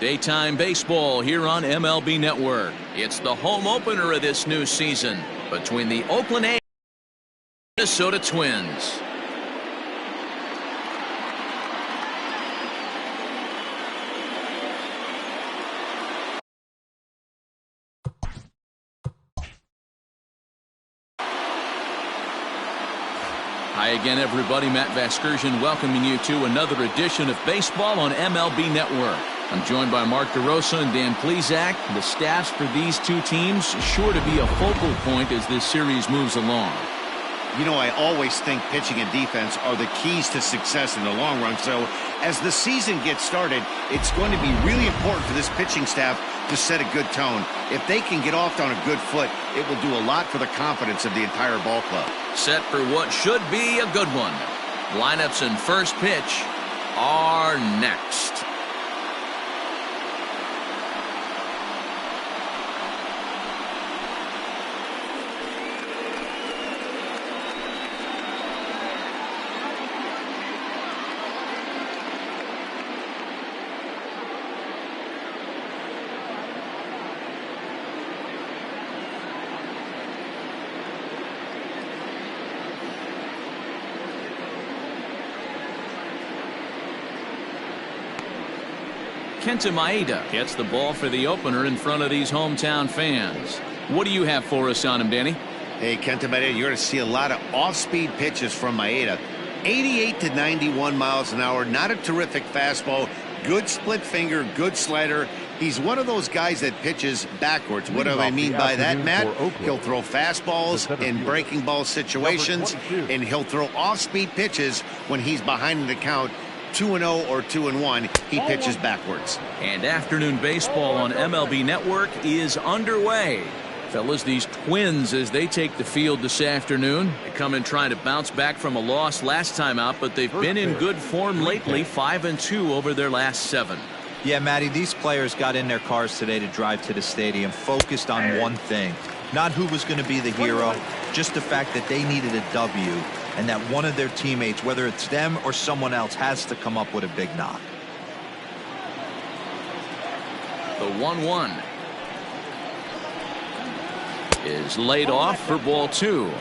Daytime baseball here on MLB Network. It's the home opener of this new season between the Oakland A's and Minnesota Twins. Hi again, everybody. Matt Vasgersian welcoming you to another edition of Baseball on MLB Network. I'm joined by Mark DeRosa and Dan Plesac. The staffs for these two teams sure to be a focal point as this series moves along. You know, I always think pitching and defense are the keys to success in the long run. So as the season gets started, it's going to be really important for this pitching staff to set a good tone. If they can get off on a good foot, it will do a lot for the confidence of the entire ball club. Set for what should be a good one. Lineups and first pitch are next. Kenta Maeda gets the ball for the opener in front of these hometown fans. What do you have for us on him, Danny? Hey, Kenta Maeda, you're going to see a lot of off-speed pitches from Maeda. 88 to 91 miles an hour, not a terrific fastball, good split finger, good slider. He's one of those guys that pitches backwards. What do I mean by that, Matt? He'll throw fastballs in breaking ball situations, and he'll throw off-speed pitches when he's behind the count. 2-0 or 2-1, he pitches backwards. And afternoon baseball on MLB Network is underway. Fellas, these Twins, as they take the field this afternoon, they come in trying to bounce back from a loss last time out, but they've been in good form lately, 5-2 over their last 7. Yeah, Matty, these players got in their cars today to drive to the stadium, focused on one thing. Not who was going to be the hero, just the fact that they needed a W, and that one of their teammates, whether it's them or someone else, has to come up with a big knock. The 1-1 is laid off for ball 2.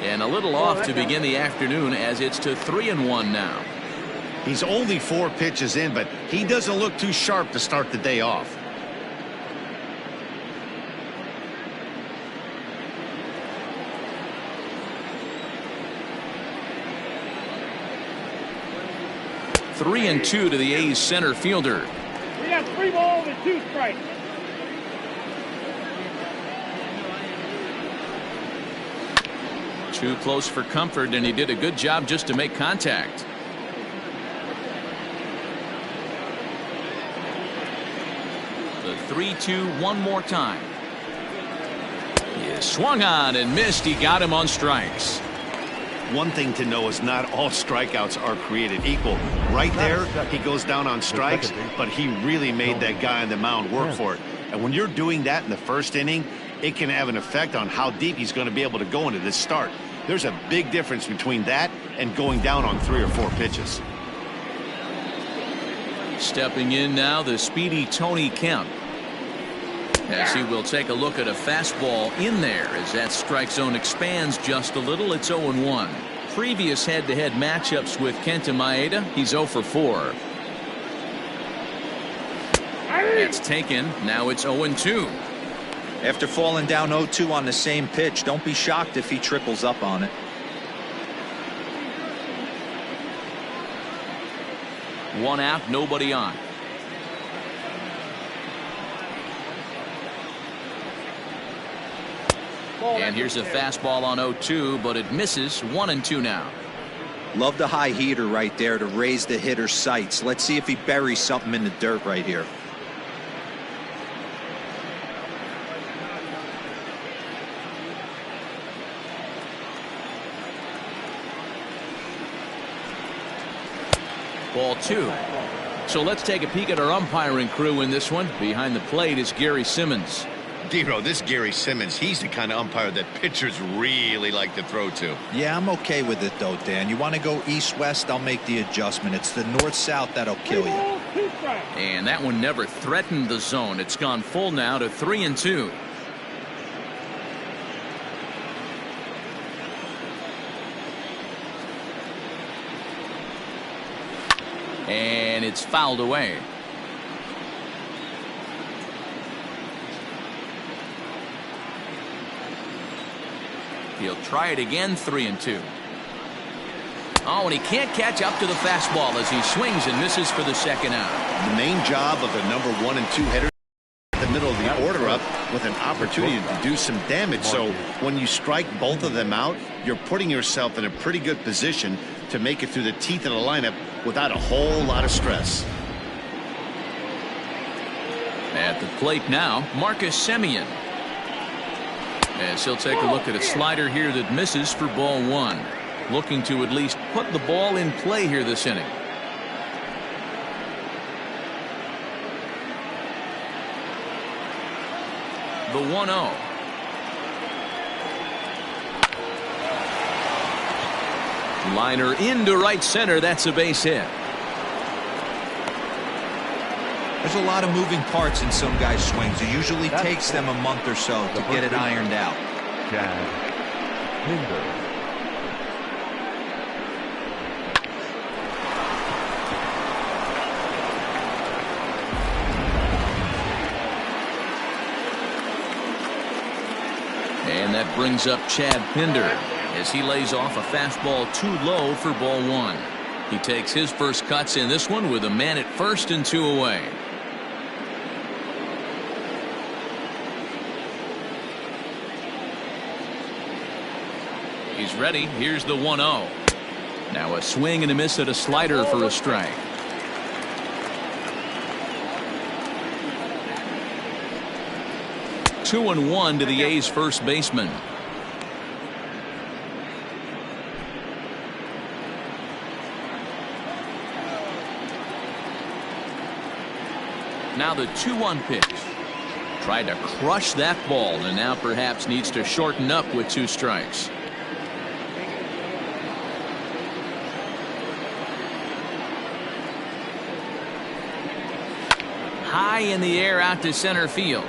And a little off to begin the afternoon as it's to 3-1 now. He's only 4 pitches in, but he doesn't look too sharp to start the day off. Three and 2 to the A's center fielder. We got 3 balls and 2 strikes. Too close for comfort, and he did a good job just to make contact. The 3-2 one more time. He swung on and missed. He got him on strikes. One thing to know is not all strikeouts are created equal. Right there, he goes down on strikes, but he really made that guy on the mound work for it. And when you're doing that in the first inning, it can have an effect on how deep he's going to be able to go into this start. There's a big difference between that and going down on 3 or 4 pitches. Stepping in now, the speedy Tony Kemp. As he will take a look at a fastball in there as that strike zone expands just a little. It's 0-1. Previous head-to-head matchups with Kenta Maeda, he's 0 for 4. It's taken. Now it's 0-2. After falling down 0-2 on the same pitch, don't be shocked if he triples up on it. One out, nobody on. And here's a fastball on 0-2, but it misses. 1-2 now. Love the high heater right there to raise the hitter's sights. Let's see if he buries something in the dirt right here. Ball 2. So let's take a peek at our umpiring crew in this one. Behind the plate is Gary Simmons. D-Row, this Gary Simmons, he's the kind of umpire that pitchers really like to throw to. Yeah, I'm okay with it, though, Dan. You want to go east-west, I'll make the adjustment. It's the north-south that'll kill you. And that one never threatened the zone. It's gone full now to 3-2. And it's fouled away. He'll try it again, 3-2. Oh, and he can't catch up to the fastball as he swings and misses for the second out. The main job of the number 1 and 2 hitter at the middle of the order up with an opportunity to do some damage. So when you strike both of them out, you're putting yourself in a pretty good position to make it through the teeth of the lineup without a whole lot of stress. At the plate now, Marcus Semien. As he'll take a look at a slider here that misses for ball 1. Looking to at least put the ball in play here this inning. The 1-0. Liner into right center. That's a base hit. There's a lot of moving parts in some guys' swings. It usually takes them a month or so to get it ironed out. And that brings up Chad Pinder as he lays off a fastball too low for ball 1. He takes his first cuts in this one with a man at first and 2 away. He's ready. Here's the 1-0. Now a swing and a miss at a slider for a strike. Two and 1 to the A's first baseman. Now the 2-1 pitch. Tried to crush that ball and now perhaps needs to shorten up with 2 strikes. High in the air out to center field.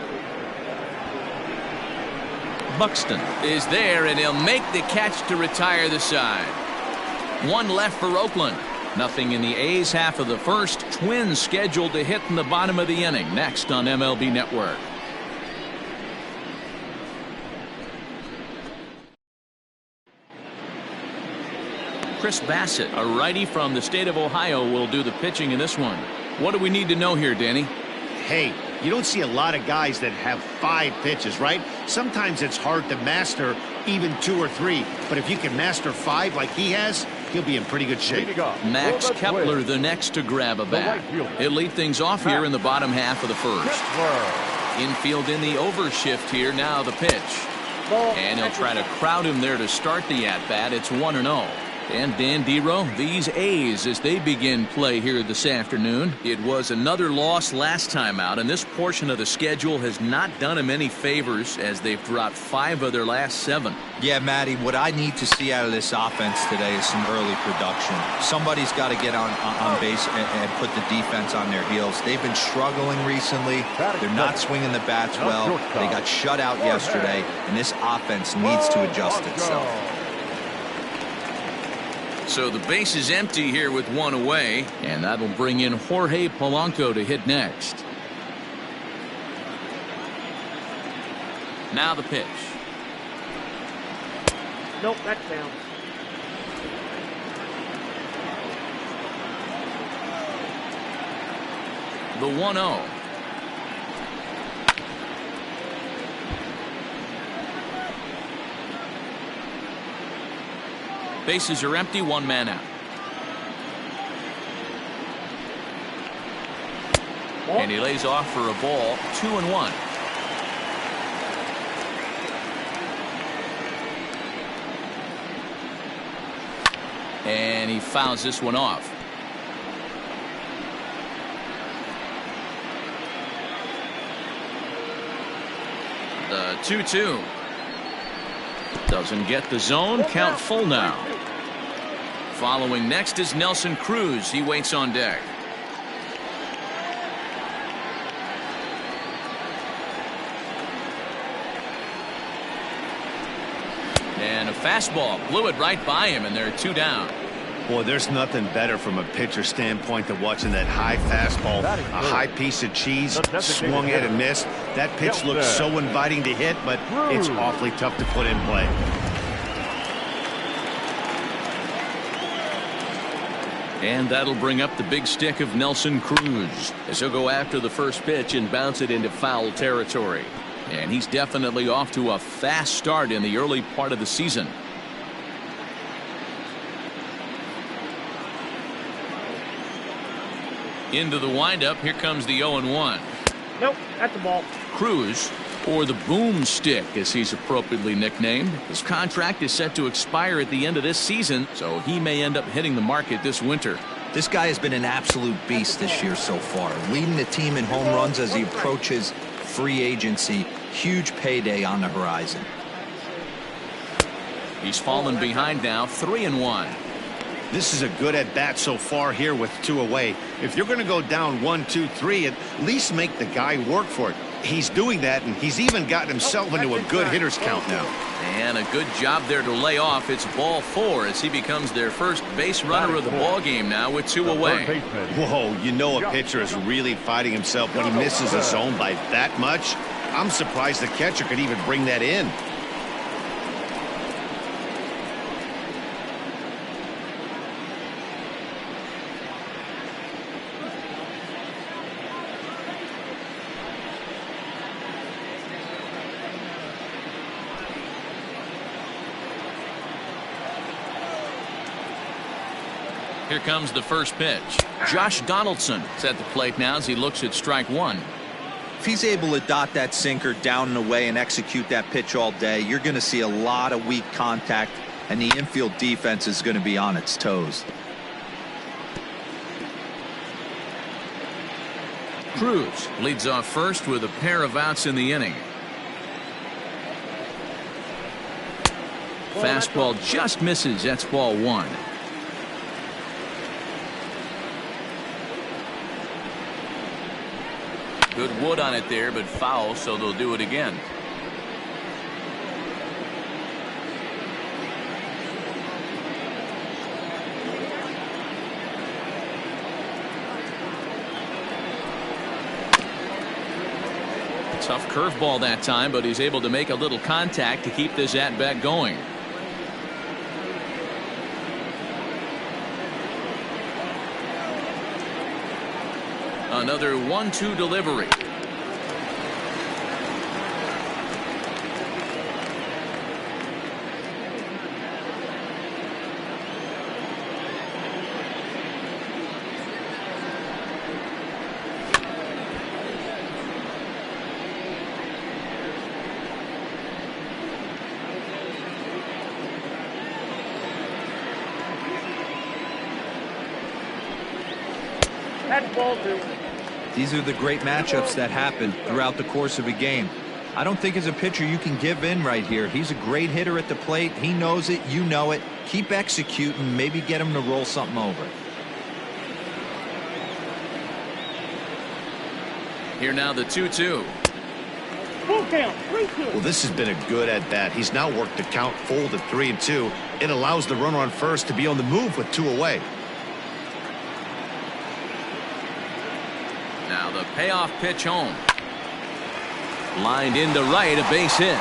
Buxton is there and he'll make the catch to retire the side. 1 left for Oakland. Nothing in the A's half of the first. Twins scheduled to hit in the bottom of the inning next on MLB Network. Chris Bassett, a righty from the state of Ohio, will do the pitching in this one. What do we need to know here, Danny? Hey, you don't see a lot of guys that have 5 pitches, right? Sometimes it's hard to master even 2 or 3. But if you can master 5 like he has, he'll be in pretty good shape. Max Kepler, the next to grab a bat. He'll lead things off here in the bottom half of the first. Infield in the overshift here. Now the pitch. And he'll try to crowd him there to start the at-bat. It's 1-0. And Dan D-Row, these A's, as they begin play here this afternoon, it was another loss last time out, and this portion of the schedule has not done them any favors as they've dropped 5 of their last 7. Yeah, Matty, what I need to see out of this offense today is some early production. Somebody's got to get on base and put the defense on their heels. They've been struggling recently. They're not swinging the bats well. They got shut out yesterday, and this offense needs to adjust itself. So the base is empty here with 1 away, and that'll bring in Jorge Polanco to hit next. Now the pitch. Nope, that's down. The 1-0. Bases are empty, 1 man out. And he lays off for a ball, 2-1. And he fouls this one off. The 2-2. Doesn't get the zone. Count full now. Following next is Nelson Cruz. He waits on deck. And a fastball blew it right by him, and they're 2 down. Boy, there's nothing better from a pitcher standpoint than watching that high fastball, a high piece of cheese, swung at and missed. That pitch looks so inviting to hit, but it's awfully tough to put in play. And that'll bring up the big stick of Nelson Cruz, as he'll go after the first pitch and bounce it into foul territory. And he's definitely off to a fast start in the early part of the season. Into the windup. Here comes the 0-1. Nope, that's the ball. Cruz, or the boomstick as he's appropriately nicknamed. His contract is set to expire at the end of this season, so he may end up hitting the market this winter. This guy has been an absolute beast this year so far, leading the team in home runs as he approaches free agency. Huge payday on the horizon. He's fallen behind now, 3-1. This is a good at bat so far here with 2 away. If you're going to go down 1, 2, 3, at least make the guy work for it. He's doing that, and he's even gotten himself into a good hitter's count now. And a good job there to lay off. It's ball 4 as he becomes their first base runner of the ball game now with 2 away. Whoa, you know a pitcher is really fighting himself when he misses a zone by that much. I'm surprised the catcher could even bring that in. Here comes the first pitch. Josh Donaldson is at the plate now as he looks at strike 1. If he's able to dot that sinker down and away and execute that pitch all day, you're going to see a lot of weak contact, and the infield defense is going to be on its toes. Cruz leads off first with a pair of outs in the inning. Fastball just misses. That's ball 1. Good wood on it there, but foul, so they'll do it again. Tough curveball that time, but he's able to make a little contact to keep this at-bat going. Another 1-2 delivery. That's ball 2. These are the great matchups that happen throughout the course of a game. I don't think as a pitcher you can give in right here. He's a great hitter at the plate. He knows it. You know it. Keep executing. Maybe get him to roll something over. Here now the 2-2. Full count, 3-2. Well, this has been a good at bat. He's now worked the count full to 3-2. It allows the runner on first to be on the move with 2 away. Now the payoff pitch home. Lined into right, a base hit.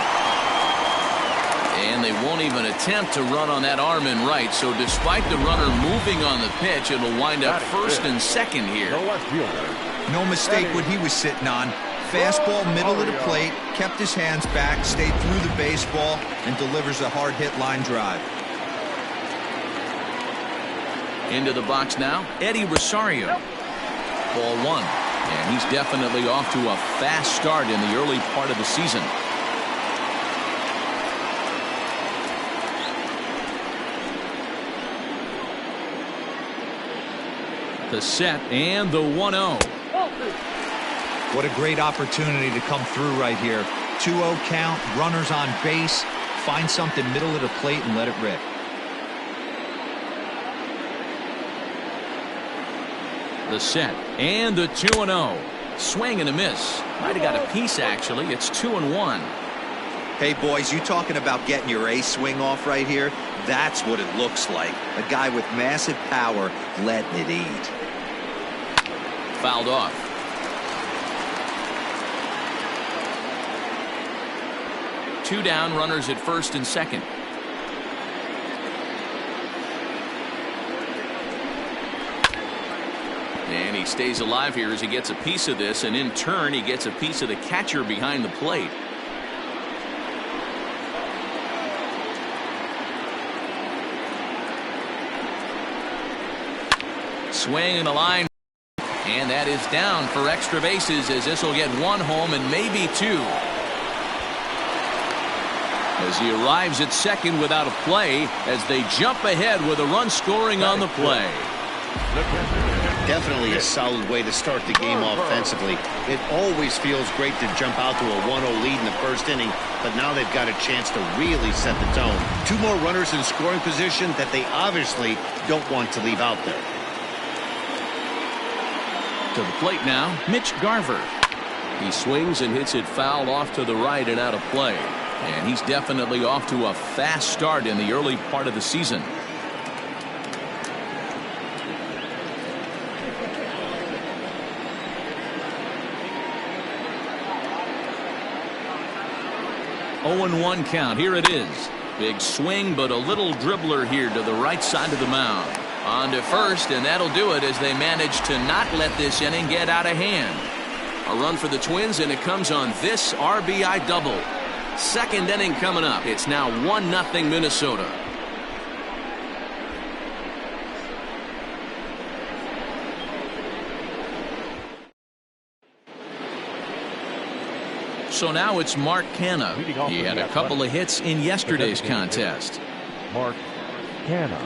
And they won't even attempt to run on that arm in right, so despite the runner moving on the pitch, it'll wind up first and second here. No mistake what he was sitting on. Fastball middle of the plate, kept his hands back, stayed through the baseball, and delivers a hard hit line drive. Into the box now, Eddie Rosario. Ball 1. And he's definitely off to a fast start in the early part of the season. The set and the 1-0. What a great opportunity to come through right here. 2-0 count, runners on base. Find something middle of the plate and let it rip. The set and the 2-0. Swing and a miss. Might have got a piece, actually. It's 2-1. Hey, boys, you talking about getting your A swing off right here? That's what it looks like. A guy with massive power letting it eat. Fouled off. Two down, runners at first and second. And he stays alive here as he gets a piece of this, and in turn he gets a piece of the catcher behind the plate. Swing and a line, and that is down for extra bases as this will get one home and maybe two. As he arrives at second without a play as they jump ahead with a run scoring on the play. Definitely a solid way to start the game offensively. It always feels great to jump out to a 1-0 lead in the first inning, but now they've got a chance to really set the tone. Two more runners in scoring position that they obviously don't want to leave out there. To the plate now, Mitch Garver. He swings and hits it foul off to the right and out of play. And he's definitely off to a fast start in the early part of the season. Oh and 1 count. Here it is. Big swing, but a little dribbler here to the right side of the mound. On to first, and that'll do it as they manage to not let this inning get out of hand. A run for the Twins, and it comes on this RBI double. Second inning coming up. It's now 1-0 Minnesota. So now it's Mark Canha. He had a couple of hits in yesterday's contest. Mark Canha.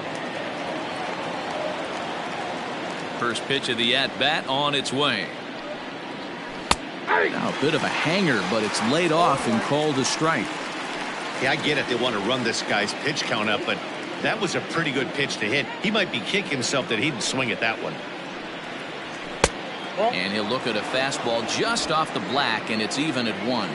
First pitch of the at-bat on its way. Now a bit of a hanger, but it's laid off and called a strike. Yeah, I get it. They want to run this guy's pitch count up, but that was a pretty good pitch to hit. He might be kicking himself that he didn't swing at that one. And he'll look at a fastball just off the black, and it's even at 1.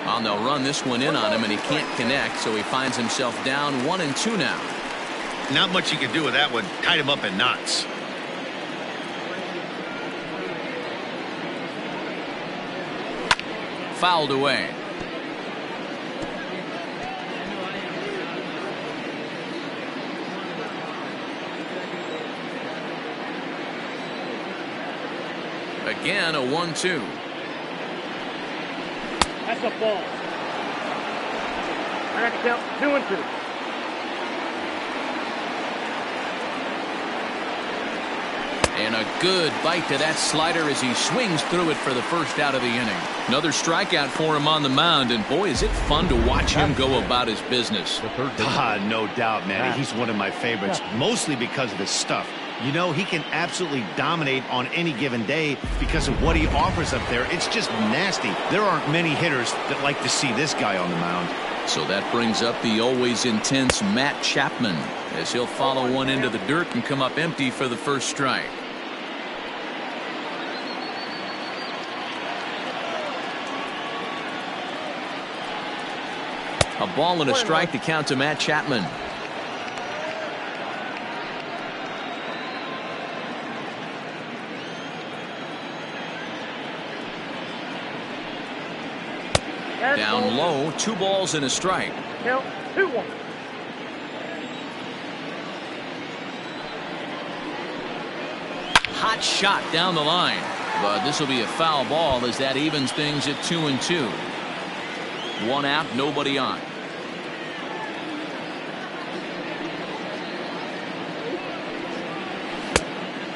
And they'll run this one in on him, and he can't connect, so he finds himself down 1-2 now. Not much you can do with that one. Tied him up in knots. Fouled away. Again, a 1-2. That's a ball. I got to count 2-2. And a good bite to that slider as he swings through it for the first out of the inning. Another strikeout for him on the mound, and boy, is it fun to watch him go about his business. No doubt, man. He's one of my favorites, mostly because of his stuff. You know, he can absolutely dominate on any given day because of what he offers up there. It's just nasty. There aren't many hitters that like to see this guy on the mound. So that brings up the always intense Matt Chapman as he'll follow one into the dirt and come up empty for the first strike. A ball and a strike to count to Matt Chapman. Down low, 2 balls and a strike. Count 2-1. Hot shot down the line, but this will be a foul ball as that evens things at 2-2. 1 out, nobody on.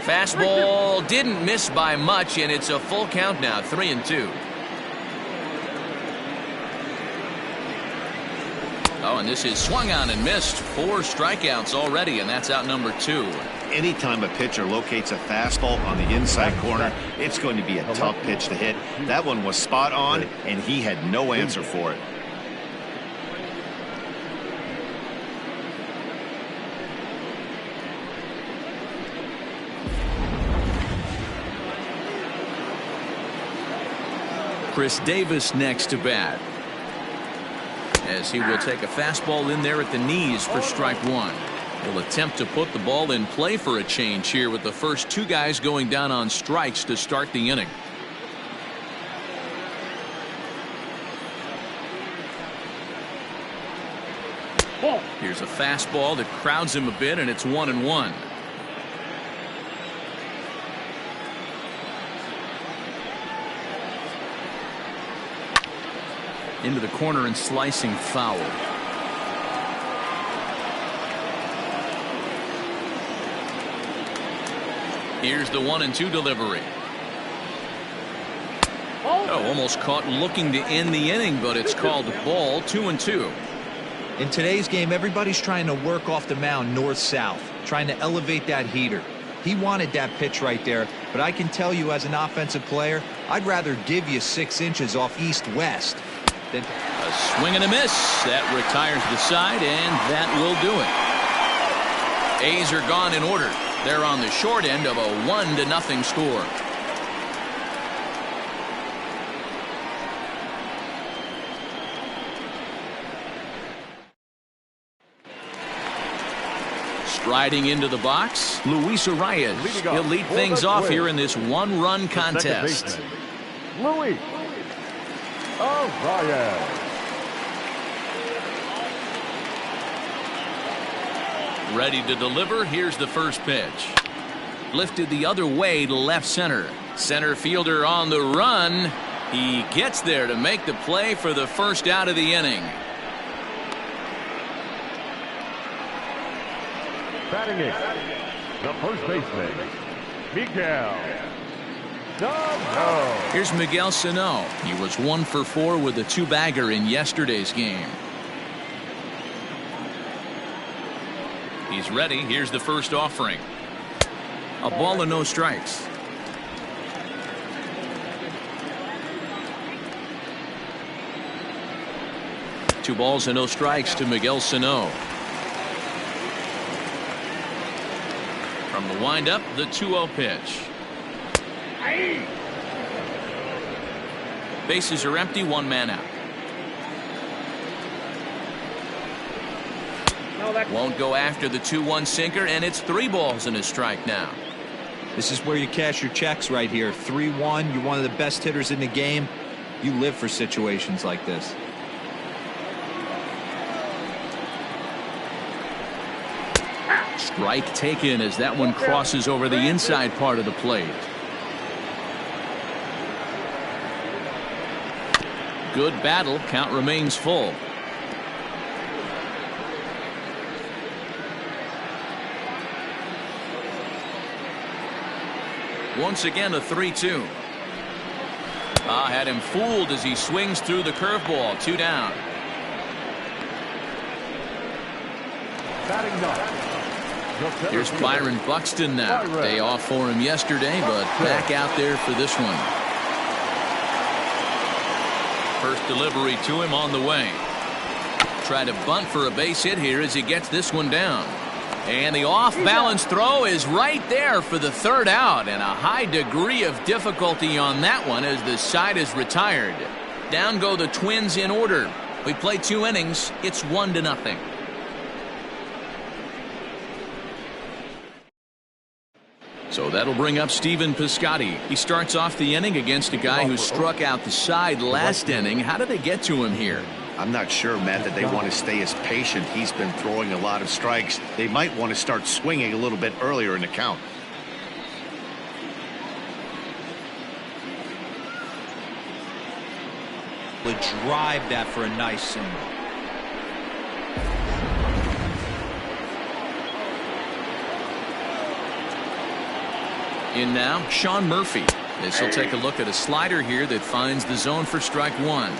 Fastball didn't miss by much, and it's a full count now, 3-2. Oh, and this is swung on and missed. 4 strikeouts already, and that's out number 2. anytime a pitcher locates a fastball on the inside corner, it's going to be a tough pitch to hit. That one was spot on, and he had no answer for it. Chris Davis next to bat, as he will take a fastball in there at the knees for strike one. He'll attempt to put the ball in play for a change here with the first two guys going down on strikes to start the inning. Here's a fastball that crowds him a bit, and it's 1-1. Into the corner and slicing foul. Here's the 1-2 delivery. Oh, almost caught looking to end the inning, but it's called ball. 2-2. In today's game, everybody's trying to work off the mound north-south, trying to elevate that heater. He wanted that pitch right there, but I can tell you as an offensive player, I'd rather give you 6 inches off east-west. A swing and a miss. That retires the side, and that will do it. A's are gone in order. They're on the short end of a 1-0 score. Striding into the box, Luis Arias. He'll lead things off here in this one-run contest. Luis Arias. Ready to deliver. Here's the first pitch. Lifted the other way to left center. Center fielder on the run. He gets there to make the play for the first out of the inning. Batting it, the first baseman, Miguel Sano. Here's Miguel Sano. He was 1 for 4 with a 2-bagger in yesterday's game. He's ready. Here's the first offering. A ball and no strikes. Two balls and no strikes to Miguel Sano. From the windup, the 2-0 pitch. Bases are empty, 1 man out. Won't go after the 2-1 sinker, and it's 3 balls and a strike now. This is where you cash your checks right here. 3-1. You're one of the best hitters in the game. You live for situations like this. Strike taken as that one crosses over the inside part of the plate. Good battle. Count remains full. Once again, a 3-2. Had him fooled as he swings through the curveball. 2 down. Batting ninth. Here's Byron Buxton now. Day off for him yesterday, but back out there for this one. First delivery to him on the way. Try to bunt for a base hit here as he gets this one down. And the off-balance throw is right there for the 3rd out, and a high degree of difficulty on that one as the side is retired. Down go the Twins in order. We play 2 innings. It's 1-0. So that'll bring up Stephen Piscotty. He starts off the inning against a guy who struck out the side last inning. How did they get to him here? I'm not sure, Matt, that they want to stay as patient. He's been throwing a lot of strikes. They might want to start swinging a little bit earlier in the count. Would drive that for a nice single. In now, Sean Murphy. This will take a look at a slider here that finds the zone for strike 1.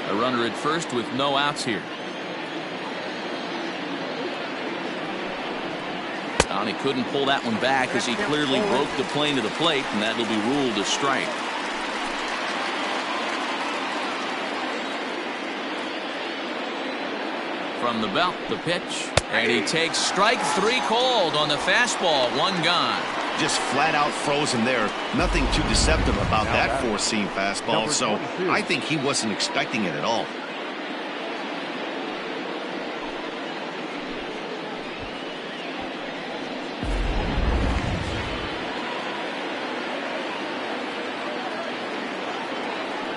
A runner at first with no outs here. And he couldn't pull that one back as he clearly broke the plane to the plate, and that'll be ruled a strike. From the belt, the pitch, and he takes strike 3 called on the fastball. 1 gone. Just flat out frozen there. Nothing too deceptive about that four-seam fastball, so I think he wasn't expecting it at all.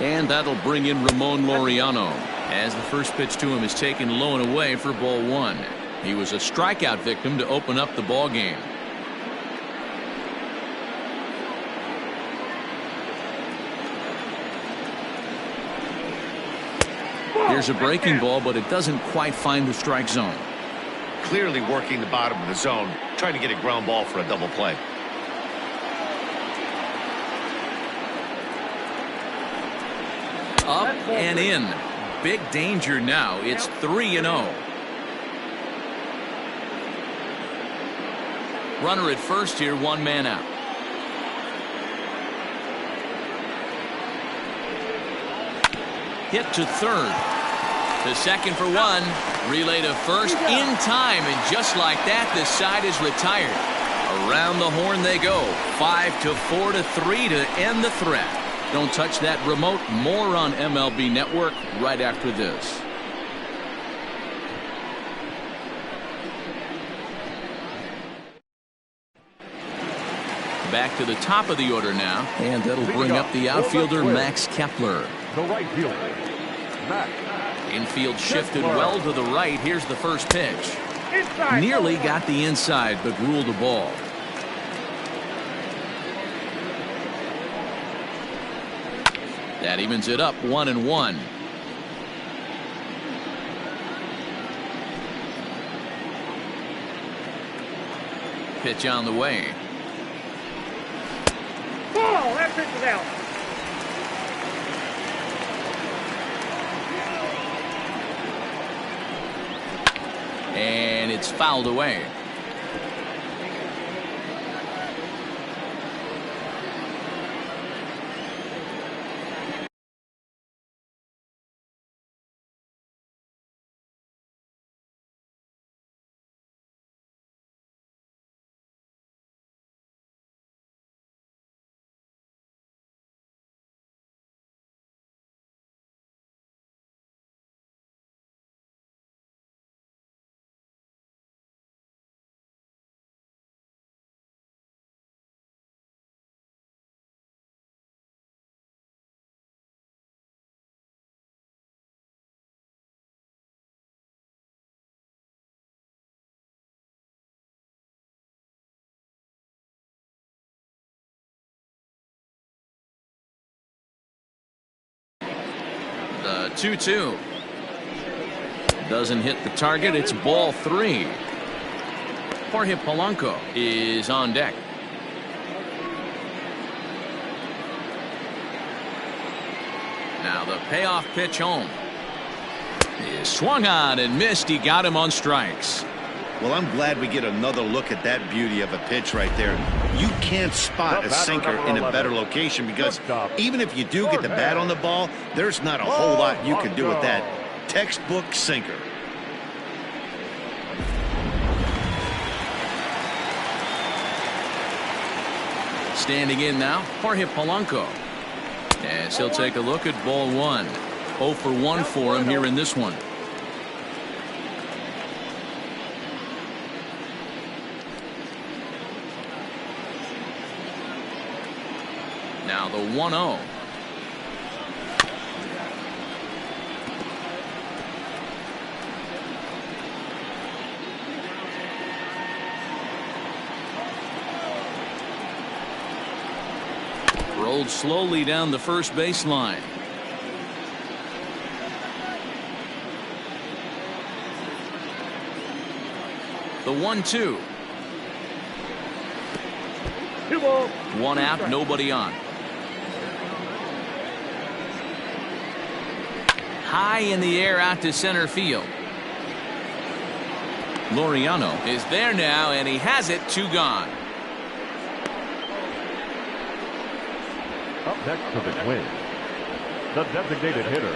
And that'll bring in Ramon Laureano as the first pitch to him is taken low and away for ball 1. He was a strikeout victim to open up the ball game. Here's a breaking ball, but it doesn't quite find the strike zone. Clearly working the bottom of the zone, trying to get a ground ball for a double play. Up and in. Big danger now. It's 3-0. Runner at first here, 1 man out. Hit to third. To second for 1. Relay to first in time, and just like that, the side is retired. Around the horn they go. 5-4 to 3 to end the threat. Don't touch that remote. More on MLB Network right after this. Back to the top of the order now, and that'll bring up the outfielder Max Kepler. The right fielder, Max. Infield shifted well to the right. Here's the first pitch. Inside. Nearly got the inside, but ruled a ball. That evens it up 1-1. Pitch on the way. Ball. That pitch is out. And it's fouled away. The 2-2 doesn't hit the target. It's ball 3. Jorge Polanco is on deck. Now the payoff pitch home is swung on and missed. He got him on strikes. Well, I'm glad we get another look at that beauty of a pitch right there. You can't spot a sinker in a better location because even if you do get the bat on the ball, there's not a whole lot you can do with that. Textbook sinker. Standing in now, Jorge Polanco. As he'll take a look at ball 1. 0 for 1 for him here in this one. Now the 1-0. Rolled slowly down the first baseline. The 1-2. 2 balls. 1 out, nobody on. High in the air out to center field. Laureano is there now, and he has it. 2 gone. Up next for the Twins, the designated hitter,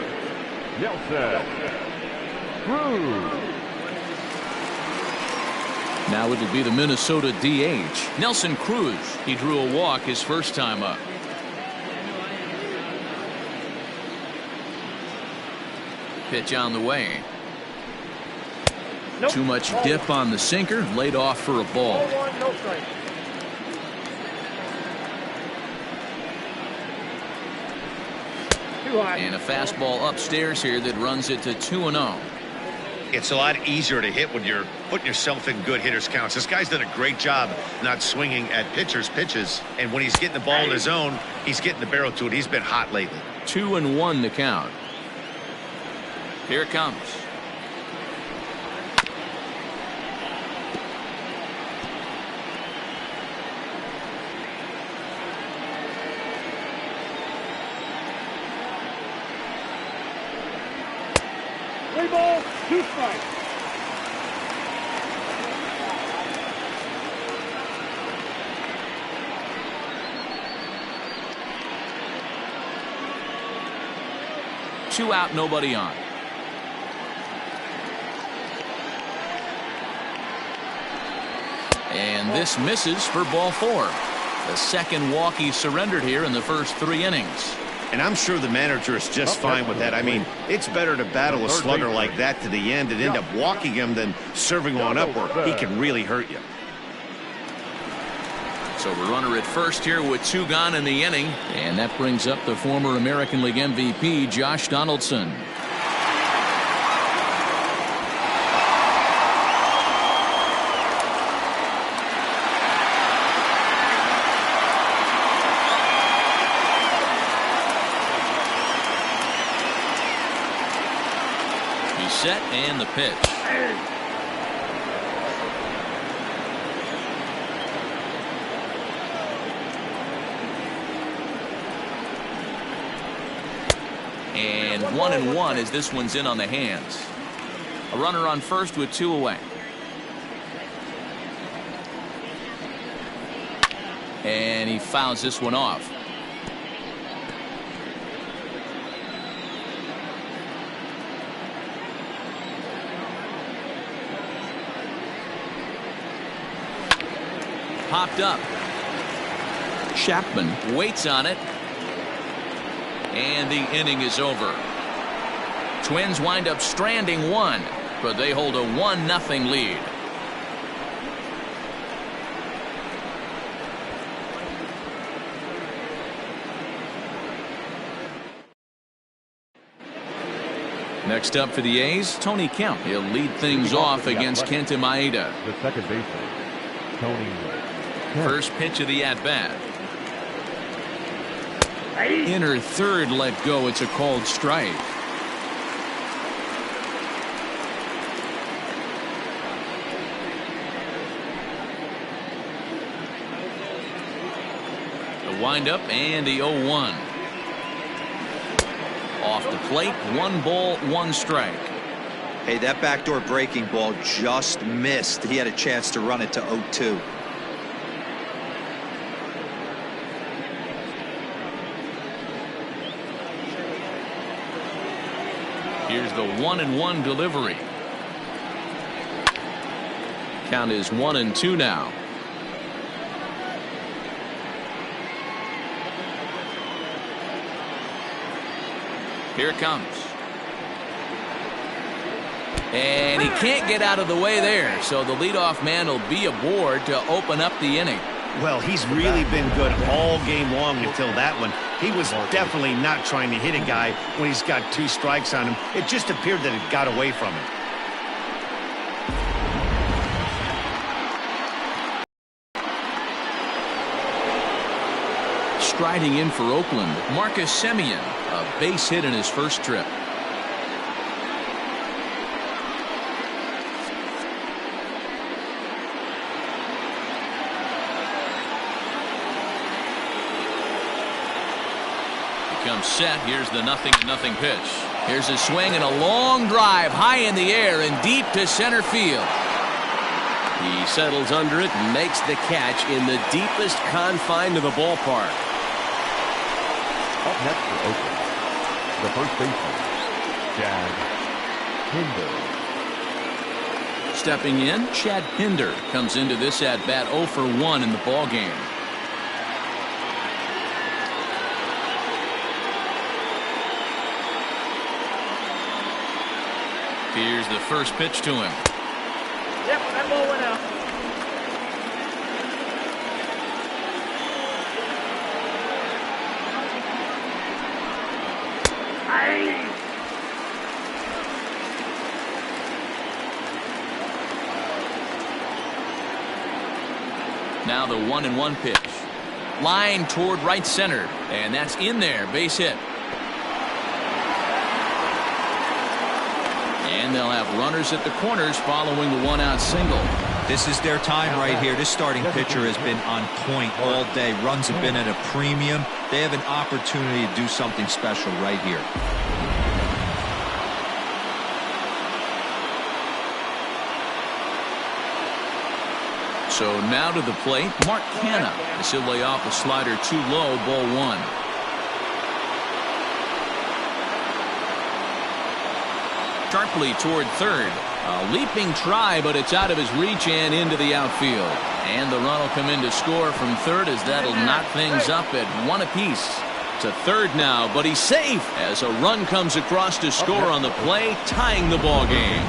Nelson Cruz. Now it'll be the Minnesota DH, Nelson Cruz. He drew a walk his first time up. Pitch on the way. Nope. Too much dip on the sinker, laid off for a ball. 0-1, no strike. Too high. And a fastball upstairs here that runs it to 2-0. It's a lot easier to hit when you're putting yourself in good hitters counts. This guy's done a great job not swinging at pitchers' pitches. And when he's getting the ball in his zone, he's getting the barrel to it. He's been hot lately. 2-1 the count. Here it comes. Three balls, 2 strikes. Two out, nobody on. And this misses for ball 4. The second walk he surrendered here in the first 3 innings. And I'm sure the manager is just fine with that. I mean, it's better to battle a slugger like that to the end and end up walking him than serving one up where he can really hurt you. So the runner at first here with 2 gone in the inning. And that brings up the former American League MVP, Josh Donaldson. Set and the pitch. And 1-1 as this one's in on the hands. A runner on first with 2 away. And he fouls this one off. Popped up. Chapman waits on it. And the inning is over. Twins wind up stranding 1, but they hold a 1-0 lead. Next up for the A's, Tony Kemp. He'll lead things off against Kenta Maeda. The second baseman, Tony Kemp. First pitch of the at-bat. Inner third let go. It's a called strike. The windup and the 0-1. Off the plate, 1 ball, 1 strike. Hey, that backdoor breaking ball just missed. He had a chance to run it to 0-2. Here's the 1-1 delivery. Count is 1-2 now. Here it comes. And he can't get out of the way there, so the leadoff man will be aboard to open up the inning. Well, he's really been good all game long until that one. He was definitely not trying to hit a guy when he's got 2 strikes on him. It just appeared that it got away from him. Striding in for Oakland, Marcus Semien, a base hit in his first trip. Comes set. Here's the 0-0 pitch. Here's a swing and a long drive high in the air and deep to center field. He settles under it and makes the catch in the deepest confine of the ballpark. Up next for Oakland, the first baseman, Chad Hinder. Stepping in, Chad Hinder comes into this at-bat 0 for 1 in the ballgame. Here's the first pitch to him. Yep, that ball went out. Now the 1-1 pitch. Line toward right center. And that's in there. Base hit. And they'll have runners at the corners following the one-out single. This is their time right here. This starting pitcher has been on point all day. Runs have been at a premium. They have an opportunity to do something special right here. So now to the plate, Mark Canha. As he'll lay off a slider too low, ball 1. Sharply toward third. A leaping try, but it's out of his reach and into the outfield. And the run will come in to score from third as that'll knock things up at 1 apiece. To third now, but he's safe as a run comes across to score on the play, tying the ball game.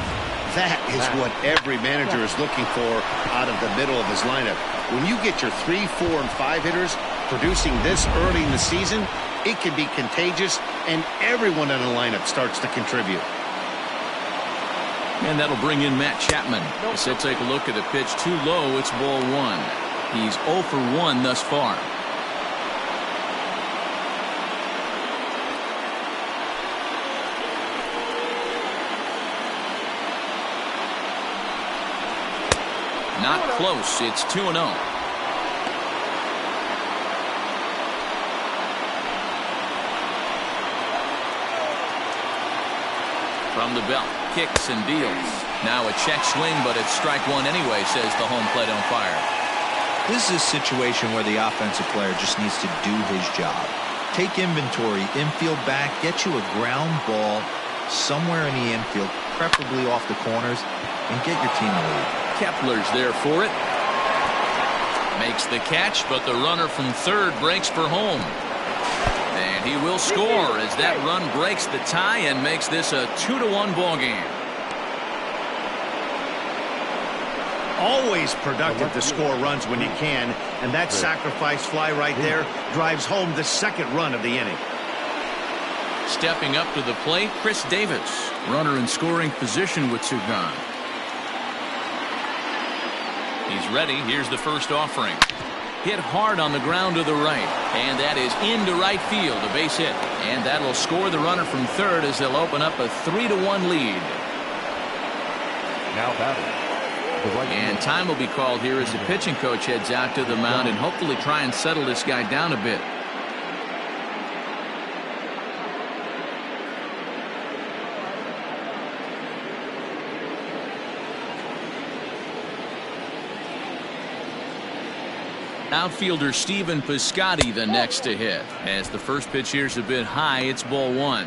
That is what every manager is looking for out of the middle of his lineup. When you get your 3, 4, and 5 hitters producing this early in the season, it can be contagious, and everyone in the lineup starts to contribute. And that'll bring in Matt Chapman. As he'll take a look at a pitch too low, it's ball 1. He's 0 for 1 thus far. Not close. It's 2-0. From the belt, kicks and deals. Now a check swing, but it's strike 1 anyway, says the home plate umpire. This is a situation where the offensive player just needs to do his job. Take inventory, infield back, get you a ground ball somewhere in the infield, preferably off the corners, and get your team a lead. Kepler's there for it. Makes the catch, but the runner from third breaks for home. And he will score as that run breaks the tie and makes this a 2-1 ball game. Always productive to score runs when you can, and that sacrifice fly right there drives home the second run of the inning. Stepping up to the plate, Chris Davis. Runner in scoring position with 2 gone. He's ready. Here's the first offering. Hit hard on the ground to the right. And that is into right field. A base hit. And that'll score the runner from third as they'll open up a 3-1 lead. Now batting. And time will be called here as the pitching coach heads out to the mound and hopefully try and settle this guy down a bit. Outfielder Stephen Piscotty the next to hit. As the first pitch here's a bit high, it's ball 1.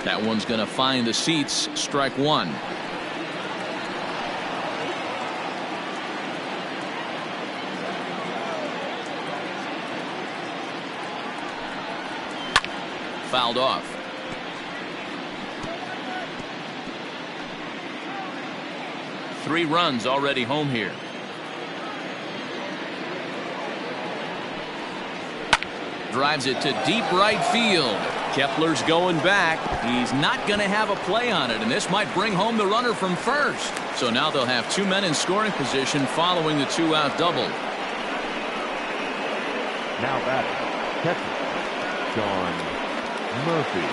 That one's going to find the seats. Strike 1. Fouled off. Three runs already home here. Drives it to deep right field. Kepler's going back. He's not going to have a play on it, and this might bring home the runner from first. So now they'll have 2 men in scoring position following the 2-out double. Now batting, catcher, Sean Murphy.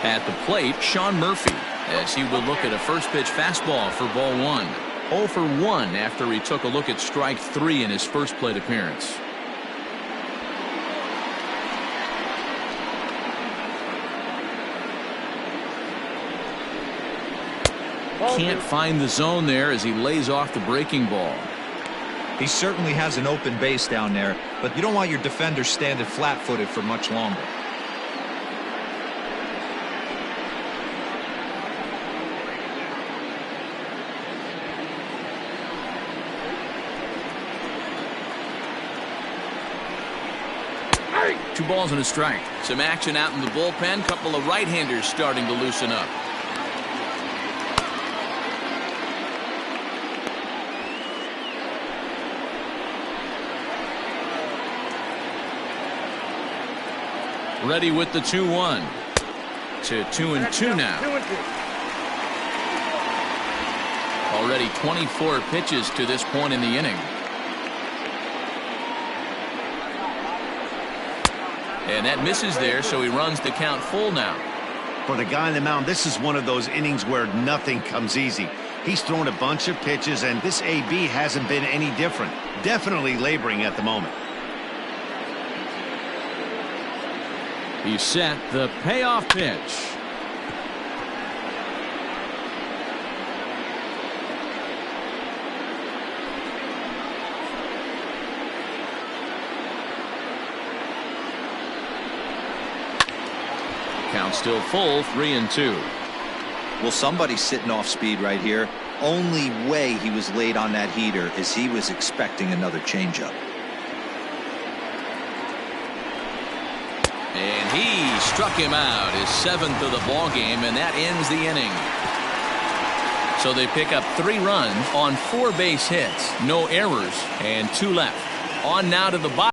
At the plate, Sean Murphy. as he will look at a first pitch fastball for ball 1. 0 for 1 after he took a look at strike 3 in his first plate appearance. Can't find the zone there as he lays off the breaking ball. He certainly has an open base down there, but you don't want your defender standing flat-footed for much longer. Two balls and a strike. Some action out in the bullpen. Couple of right-handers starting to loosen up. Ready with the 2-1 to 2-2 now. Already 24 pitches to this point in the inning. And that misses there, so he runs the count full now. For the guy on the mound, this is one of those innings where nothing comes easy. He's thrown a bunch of pitches, and this AB hasn't been any different. Definitely laboring at the moment. He set the payoff pitch. Count still full, 3-2. Well, somebody's sitting off speed right here. Only way he was late on that heater is he was expecting another changeup. And he struck him out, his 7th of the ball game, and that ends the inning. So they pick up 3 runs on 4 base hits, no errors, and 2 left. On now to the bottom.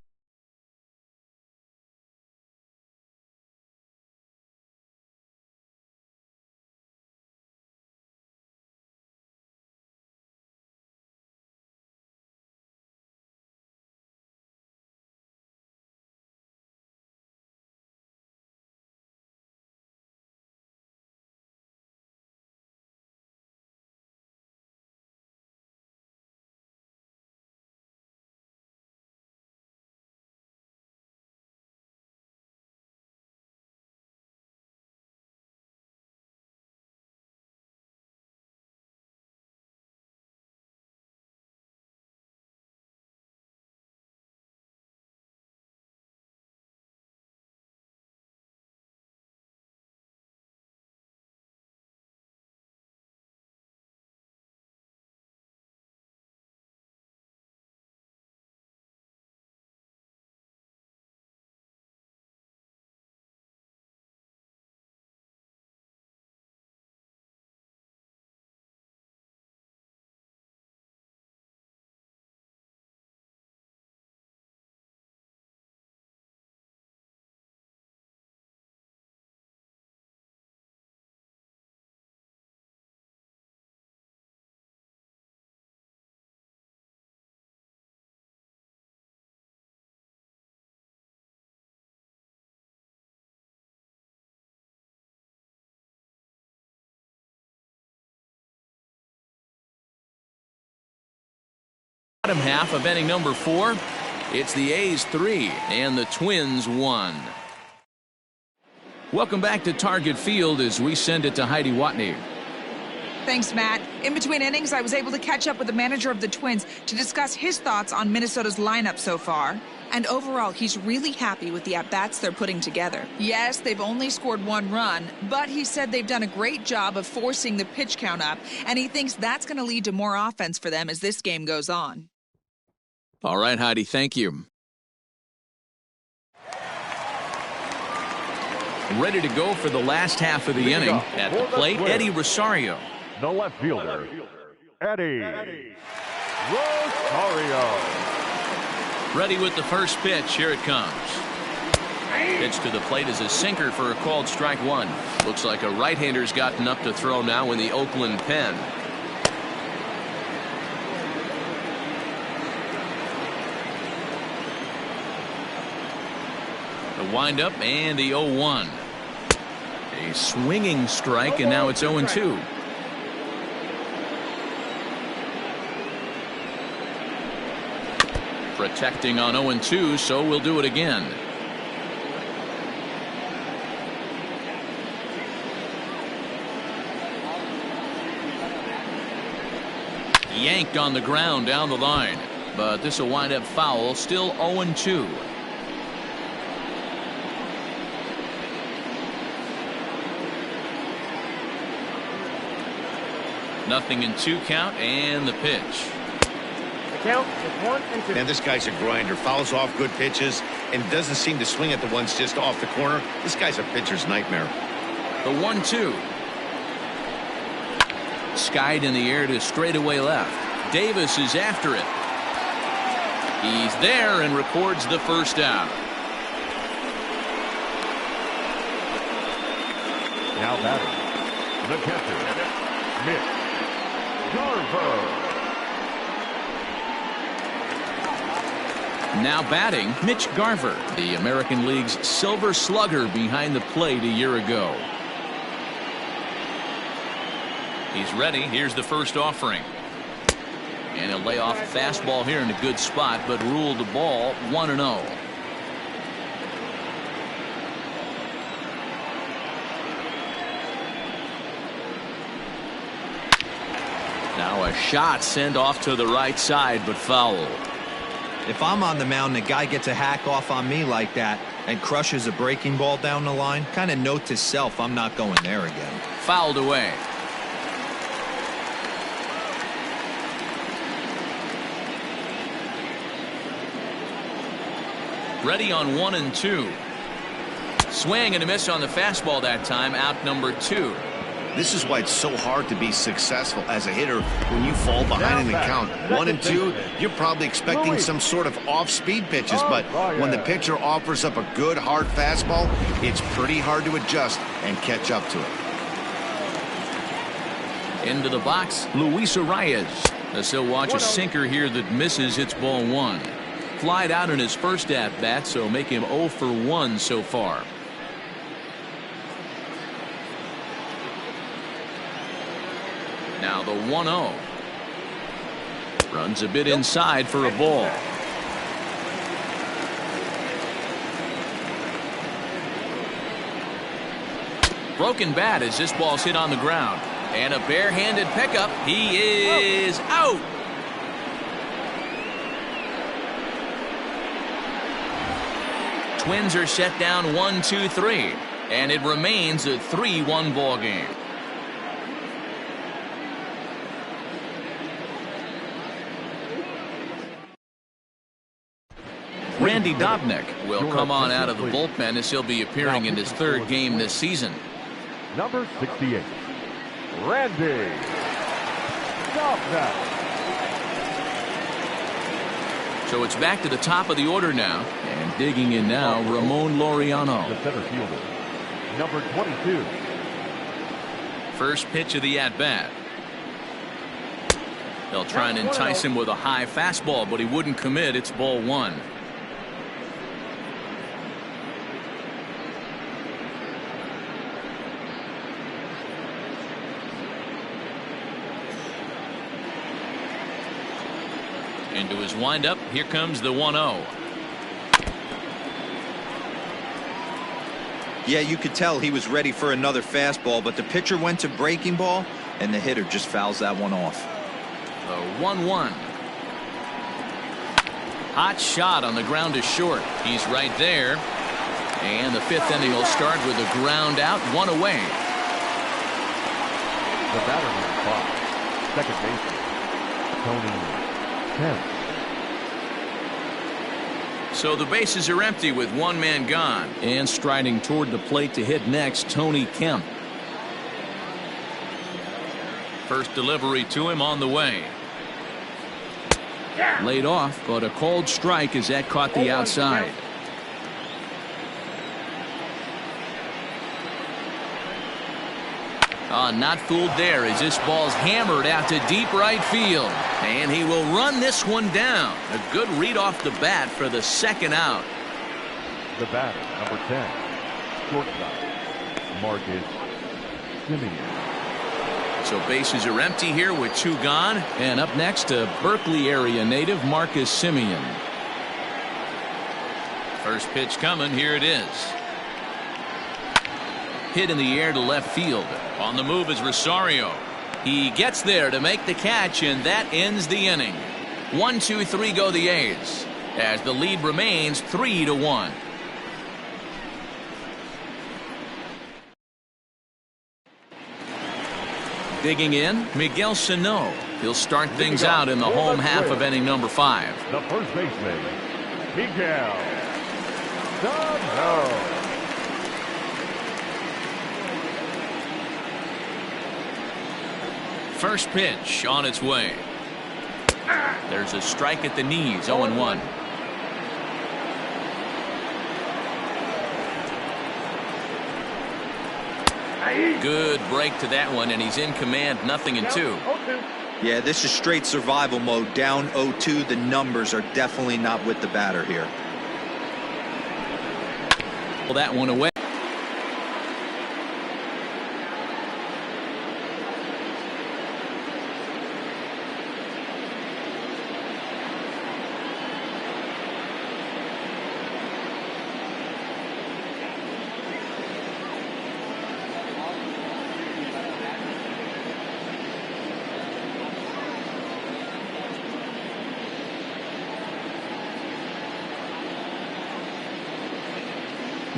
Bottom half of inning number 4. It's the A's 3 and the Twins 1. Welcome back to Target Field as we send it to Heidi Watney. Thanks, Matt. In between innings, I was able to catch up with the manager of the Twins to discuss his thoughts on Minnesota's lineup so far. And overall, he's really happy with the at-bats they're putting together. Yes, they've only scored 1 run, but he said they've done a great job of forcing the pitch count up, and he thinks that's going to lead to more offense for them as this game goes on. All right, Heidi, thank you. Ready to go for the last half of the inning. At the plate, Eddie Rosario. The left fielder, Eddie Rosario. Ready with the first pitch. Here it comes. Pitch to the plate is a sinker for a called strike 1. Looks like a right-hander's gotten up to throw now in the Oakland pen. The windup and the 0-1. A swinging strike, and now it's 0-2. Protecting on 0-2, so we'll do it again. Yanked on the ground down the line, but this will wind up foul. Still 0-2. Nothing in 2 count, and the pitch. The count is 1-2. And this guy's a grinder. Fouls off good pitches and doesn't seem to swing at the ones just off the corner. This guy's a pitcher's nightmare. The 1-2. Skied in the air to straightaway left. Davis is after it. He's there and records the first out. Now batting, the catcher, Mitch Garver. Now batting, Mitch Garver, the American League's silver slugger behind the plate a year ago. He's ready. Here's the first offering. And he'll lay off a fastball here in a good spot, but ruled the ball 1-0. Now a shot sent off to the right side, but foul. If I'm on the mound, the guy gets a hack off on me like that and crushes a breaking ball down the line, kind of note to self, I'm not going there again. Fouled away. Ready on 1-2. Swing and a miss on the fastball that time. Out number 2. This is why it's so hard to be successful as a hitter when you fall behind in the count. 1-2, you're probably expecting some sort of off-speed pitches, but when the pitcher offers up a good hard fastball, it's pretty hard to adjust and catch up to it. Into the box, Luis Arias. As he'll watch a sinker here that misses. It's ball 1. Flied out in his first at-bat, so make him 0 for 1 so far. Now the 1-0. Runs a bit inside for a ball. Broken bat as this ball's hit on the ground. And a barehanded pickup. He is out. Twins are set down 1-2-3, and it remains a 3-1 ball game. Randy Dobnak will come on out of the bullpen as he'll be appearing in his 3rd game this season. Number 68, Randy Dobnak. So it's back to the top of the order now, and digging in now, Ramon Laureano. The center fielder, number 22. First pitch of the at-bat. They'll try and entice him with a high fastball, but he wouldn't commit. It's ball 1. Into his windup. Here comes the 1-0. Yeah, you could tell he was ready for another fastball, but the pitcher went to breaking ball, and the hitter just fouls that one off. The 1-1. Hot shot on the ground to short. He's right there. And the 5th inning will start with a ground out, 1 away. The batter on 5, second baseman, Tony Kemp. So the bases are empty with 1 man gone. And striding toward the plate to hit next, Tony Kemp. First delivery to him on the way. Laid off, but a called strike as that caught the outside. Not fooled there as this ball's hammered out to deep right field. And he will run this one down. A good read off the bat for the 2nd out. The batter, number 10, shortstop, Marcus Simeon. So bases are empty here with 2 gone. And up next, a Berkeley area native, Marcus Simeon. First pitch coming. Here it is. Hit in the air to left field. On the move is Rosario. He gets there to make the catch, and that ends the inning. 1, 2, 3 go the A's, as the lead remains 3-1. Digging in, Miguel Sano. He'll start things out in the home half of inning number 5. The first baseman, Miguel Sano. First pitch on its way. There's a strike at the knees, 0-1. Good break to that one, and he's in command, 0-2. Yeah, this is straight survival mode. Down 0-2. The numbers are definitely not with the batter here. Well, that one away.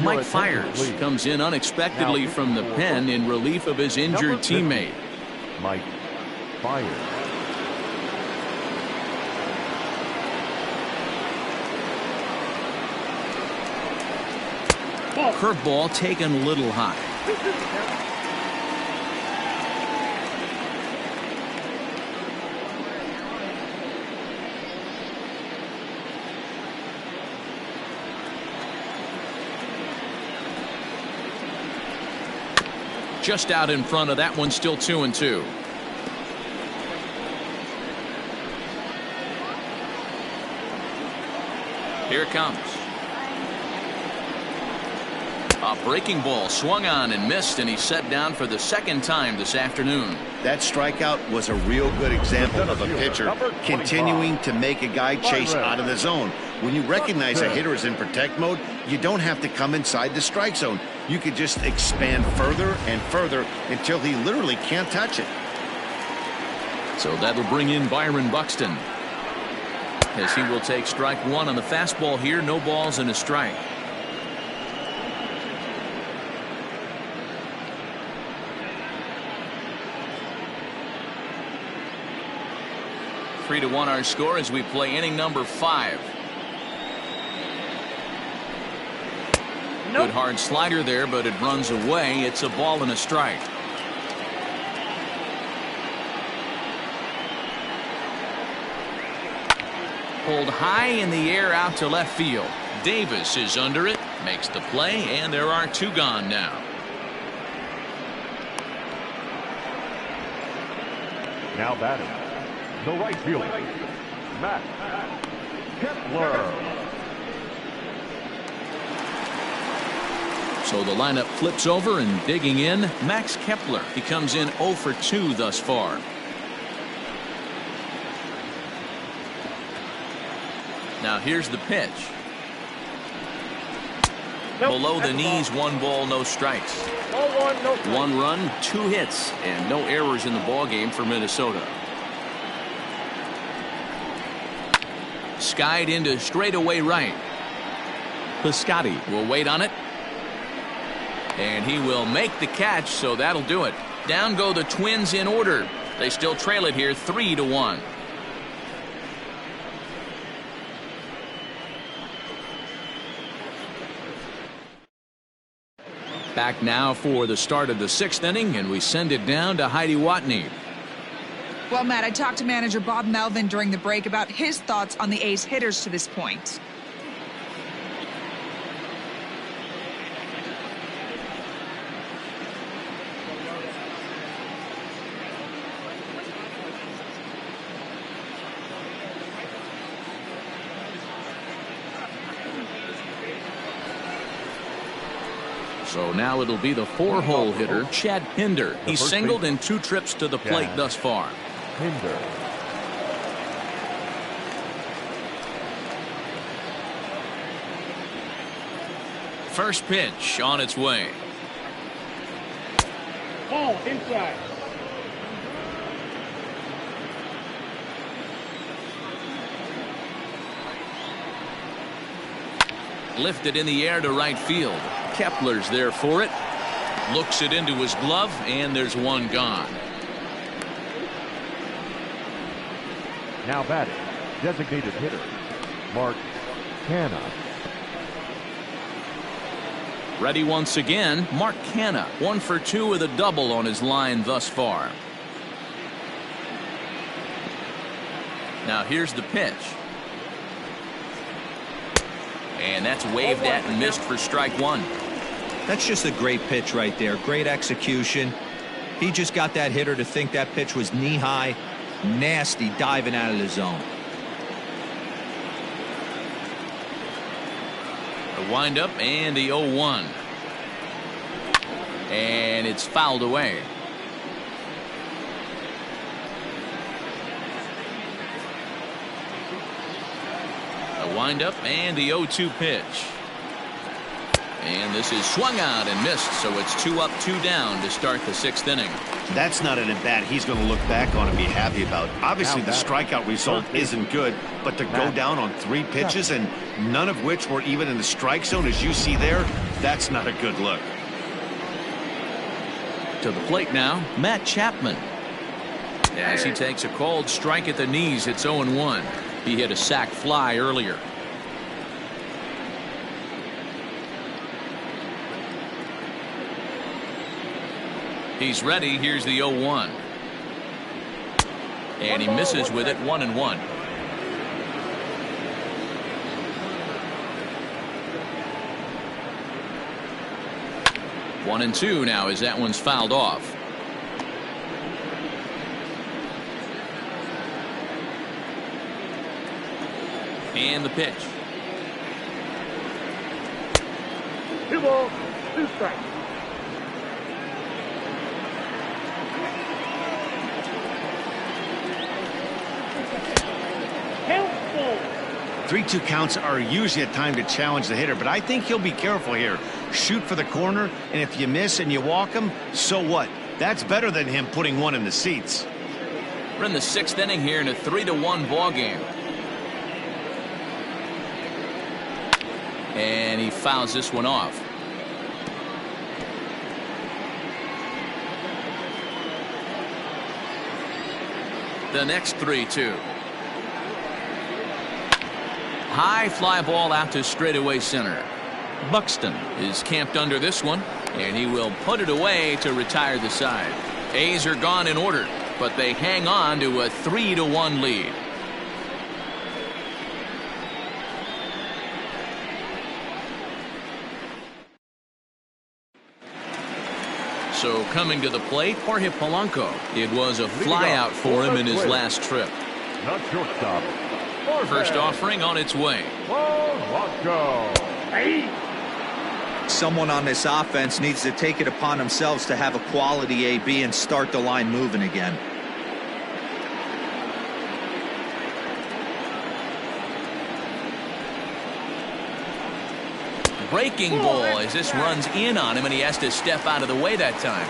Mike Fiers comes in unexpectedly from the pen in relief of his injured teammate. Mike Fiers. Curveball taken a little high. Just out in front of that one, still 2-2. Here it comes. A breaking ball swung on and missed, and he's set down for the second time this afternoon. That strikeout was a real good example of a pitcher continuing to make a guy chase out of the zone. When you recognize a hitter is in protect mode, you don't have to come inside the strike zone. You could just expand further and further until he literally can't touch it. So that'll bring in Byron Buxton, as he will take strike 1 on the fastball here. No balls and a strike. Three to 1 our score as we play inning number 5. Good hard slider there, but it runs away. It's a ball and a strike. Pulled high in the air out to left field. Davis is under it, makes the play, and there are 2 gone now. Now batting, the right fielder, Matt Kepler. So the lineup flips over, and digging in, Max Kepler. He comes in 0 for 2 thus far. Now here's the pitch. Below the knees, 1 ball, no strikes. 1 run, 2 hits, and no errors in the ball game for Minnesota. Skied into straightaway right. Piscotty will wait on it, and he will make the catch, so that'll do it. Down go the Twins in order. They still trail it here 3-1. Back now for the start of the 6th inning, and we send it down to Heidi Watney. Well, Matt, I talked to manager Bob Melvin during the break about his thoughts on the A's hitters to this point. So now it'll be the 4-hole hitter, Chad Pinder. He's singled in 2 trips to the plate thus far. Pinder. First pitch on its way. Ball inside. Lifted in the air to right field. Kepler's there for it. Looks it into his glove, and there's one gone. Now batting, designated hitter, Mark Canha. Ready once again, Mark Canha. 1 for 2 with a double on his line thus far. Now here's the pitch. And that's waved at and missed for strike 1. That's just a great pitch right there. Great execution. He just got that hitter to think that pitch was knee-high. Nasty diving out of the zone. A windup and the 0-1. And it's fouled away. A windup and the 0-2 pitch. And this is swung out and missed, so it's 2 up, 2 down to start the 6th inning. That's not an at-bat he's going to look back on and be happy about. Obviously, the strikeout result isn't good, but to go down on 3 pitches and none of which were even in the strike zone, as you see there, that's not a good look. To the plate now, Matt Chapman. As he takes a cold strike at the knees, it's 0-1. He hit a sac fly earlier. He's ready. Here's the 0-1. And he misses with it. 1-1. One and 2 now as that one's fouled off. And the pitch. 2 balls, 2 strikes. Count full. 3-2 counts are usually a time to challenge the hitter, but I think he'll be careful here. Shoot for the corner, and if you miss and you walk him, so what? That's better than him putting one in the seats. We're in the 6th inning here in a 3-1 ball game. And he fouls this one off. The next 3-2. High fly ball out to straightaway center. Buxton is camped under this one, and he will put it away to retire the side. A's are gone in order, but they hang on to a 3-1 lead. So coming to the plate, Jorge Polanco. It was a flyout for him in his last trip. Not shortstop. First offering on its way. Polanco. Someone on this offense needs to take it upon themselves to have a quality AB and start the line moving again. Breaking ball as this runs in on him, and he has to step out of the way that time.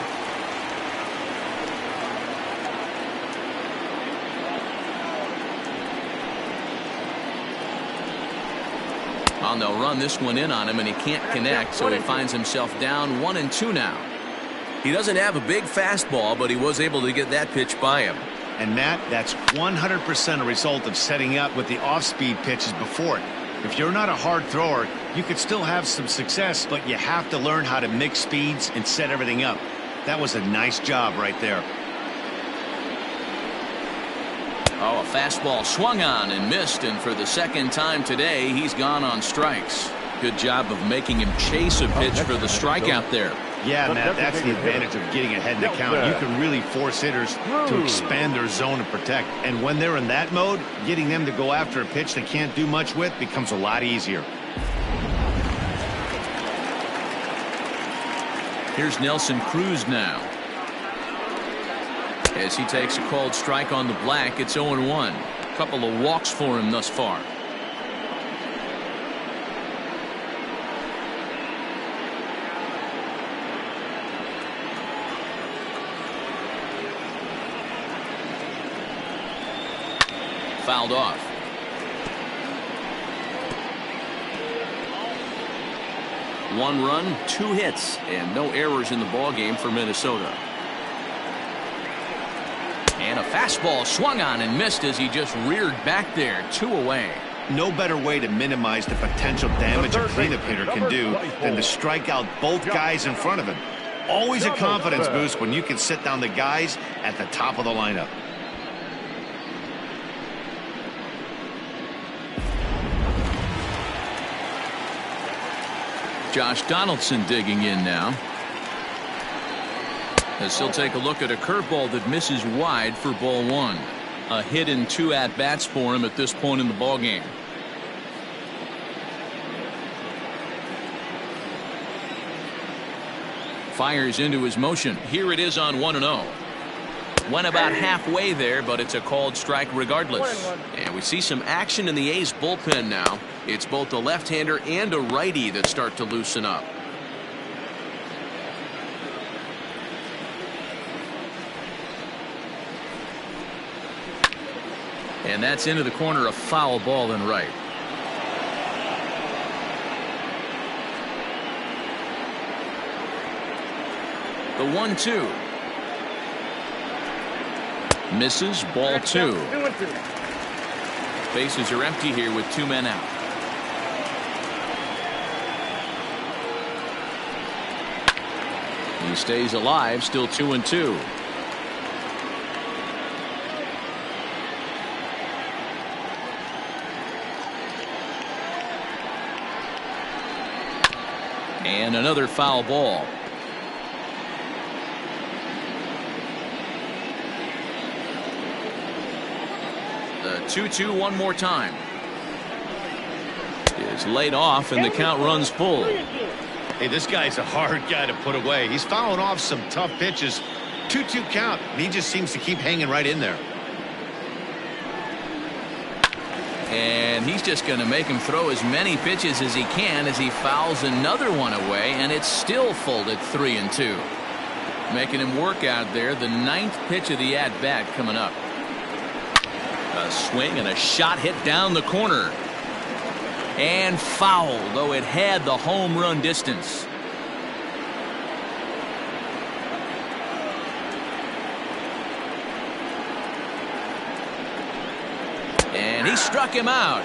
And they'll run this one in on him, and he can't connect, so he finds himself down 1-2 now. He doesn't have a big fastball, but he was able to get that pitch by him. And Matt, that's 100% a result of setting up with the off-speed pitches before it. If you're not a hard thrower, you could still have some success, but you have to learn how to mix speeds and set everything up. That was a nice job right there. Oh, a fastball swung on and missed, and for the 2nd time today, he's gone on strikes. Good job of making him chase a pitch for the strikeout there. Yeah, Matt, that's the advantage of getting ahead in the count. You can really force hitters to expand their zone and protect. And when they're in that mode, getting them to go after a pitch they can't do much with becomes a lot easier. Here's Nelson Cruz now. As he takes a called strike on the black, it's 0-1. A couple of walks for him thus far. Fouled off. One run, 2 hits, and no errors in the ballgame for Minnesota. And a fastball swung on and missed as he just reared back there. 2 away. No better way to minimize the potential damage a cleanup hitter can do than to strike out both guys in front of him. Always a confidence boost when you can sit down the guys at the top of the lineup. Josh Donaldson digging in now. As he'll take a look at a curveball that misses wide for ball 1. A hit in 2 at-bats for him at this point in the ballgame. Fires into his motion. Here it is on 1-0. Went about halfway there, but it's a called strike regardless. And we see some action in the A's bullpen now. It's both a left-hander and a righty that start to loosen up. And that's into the corner, a foul ball and right. The 1-2. Misses, ball 2. Bases are empty here with 2 men out. He stays alive, still 2-2. And another foul ball. The 2-2 one more time. Is laid off and the count runs full. Hey, this guy's a hard guy to put away. He's fouling off some tough pitches. 2-2 count. And he just seems to keep hanging right in there. And he's just going to make him throw as many pitches as he can as he fouls another one away, and it's still folded 3-2. Making him work out there. The 9th pitch of the at-bat coming up. A swing and a shot hit down the corner. And foul, though it had the home run distance. And he struck him out.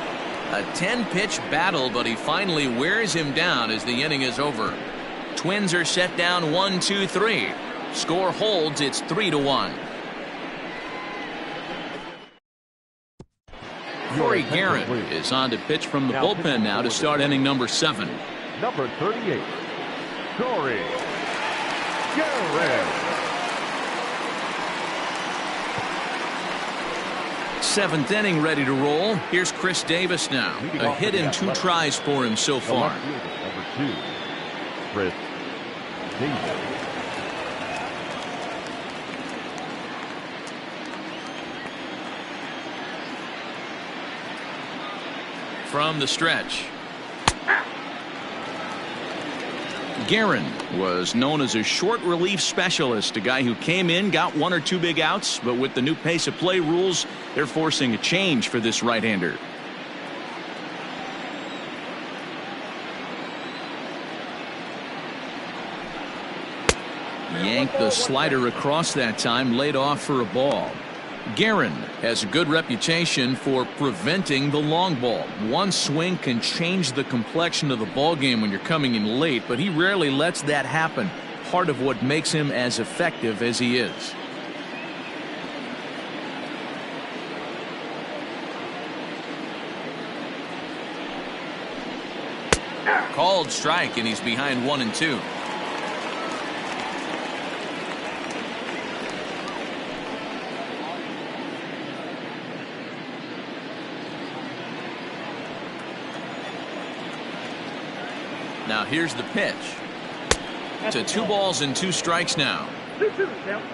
A 10-pitch battle, but he finally wears him down as the inning is over. Twins are set down 1-2-3. Score holds, it's 3-1. Corey Guerin is on to pitch from the bullpen now to start inning number 7. Number 38, Corey Guerin. 7th inning ready to roll. Here's Chris Davis now. A hit in 2 tries for him so far. Number 2, Chris Davis. From the stretch. Guerin was known as a short relief specialist, a guy who came in, got 1 or 2 big outs, but with the new pace of play rules, they're forcing a change for this right-hander. Yanked the slider across that time, laid off for a ball. Guerin has a good reputation for preventing the long ball. One swing can change the complexion of the ball game when you're coming in late, but he rarely lets that happen. Part of what makes him as effective as he is. Called strike, and he's behind 1-2. Now here's the pitch. To 2 balls and 2 strikes now. 2-2 count.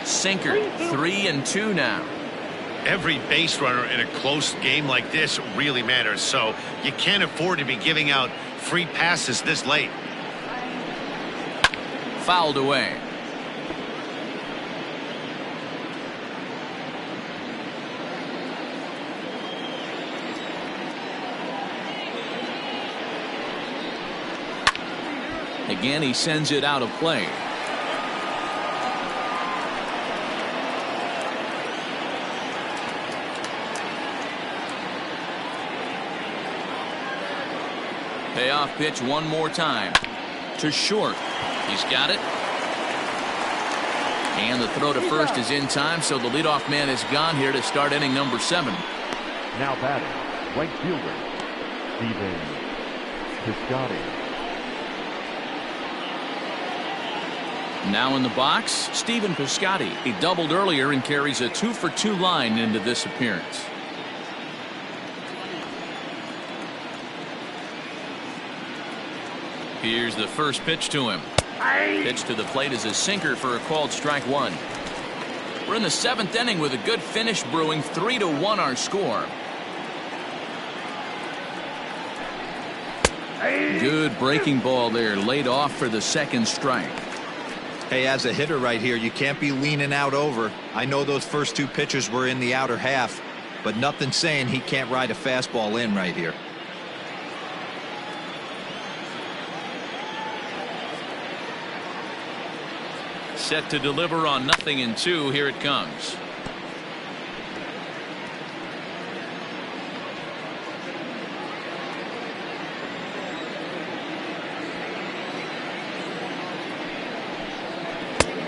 Sinker. 3-2 now. Every base runner in a close game like this really matters, so you can't afford to be giving out free passes this late. Fouled away. Again, he sends it out of play. Payoff pitch one more time. To short. He's got it. And the throw to first is in time, so the leadoff man is gone here to start inning number 7. Now batting, right fielder, Stephen Piscotty. Now in the box, Stephen Piscotty. He doubled earlier and carries a 2-for-2 line into this appearance. Here's the first pitch to him. Pitch to the plate is a sinker for a called strike 1. We're in the 7th inning with a good finish brewing. 3-1 our score. Good breaking ball there, laid off for the second strike. Hey, as a hitter right here, you can't be leaning out over. I know those first 2 pitches were in the outer half, but nothing saying he can't ride a fastball in right here. Set to deliver on 0-2. Here it comes.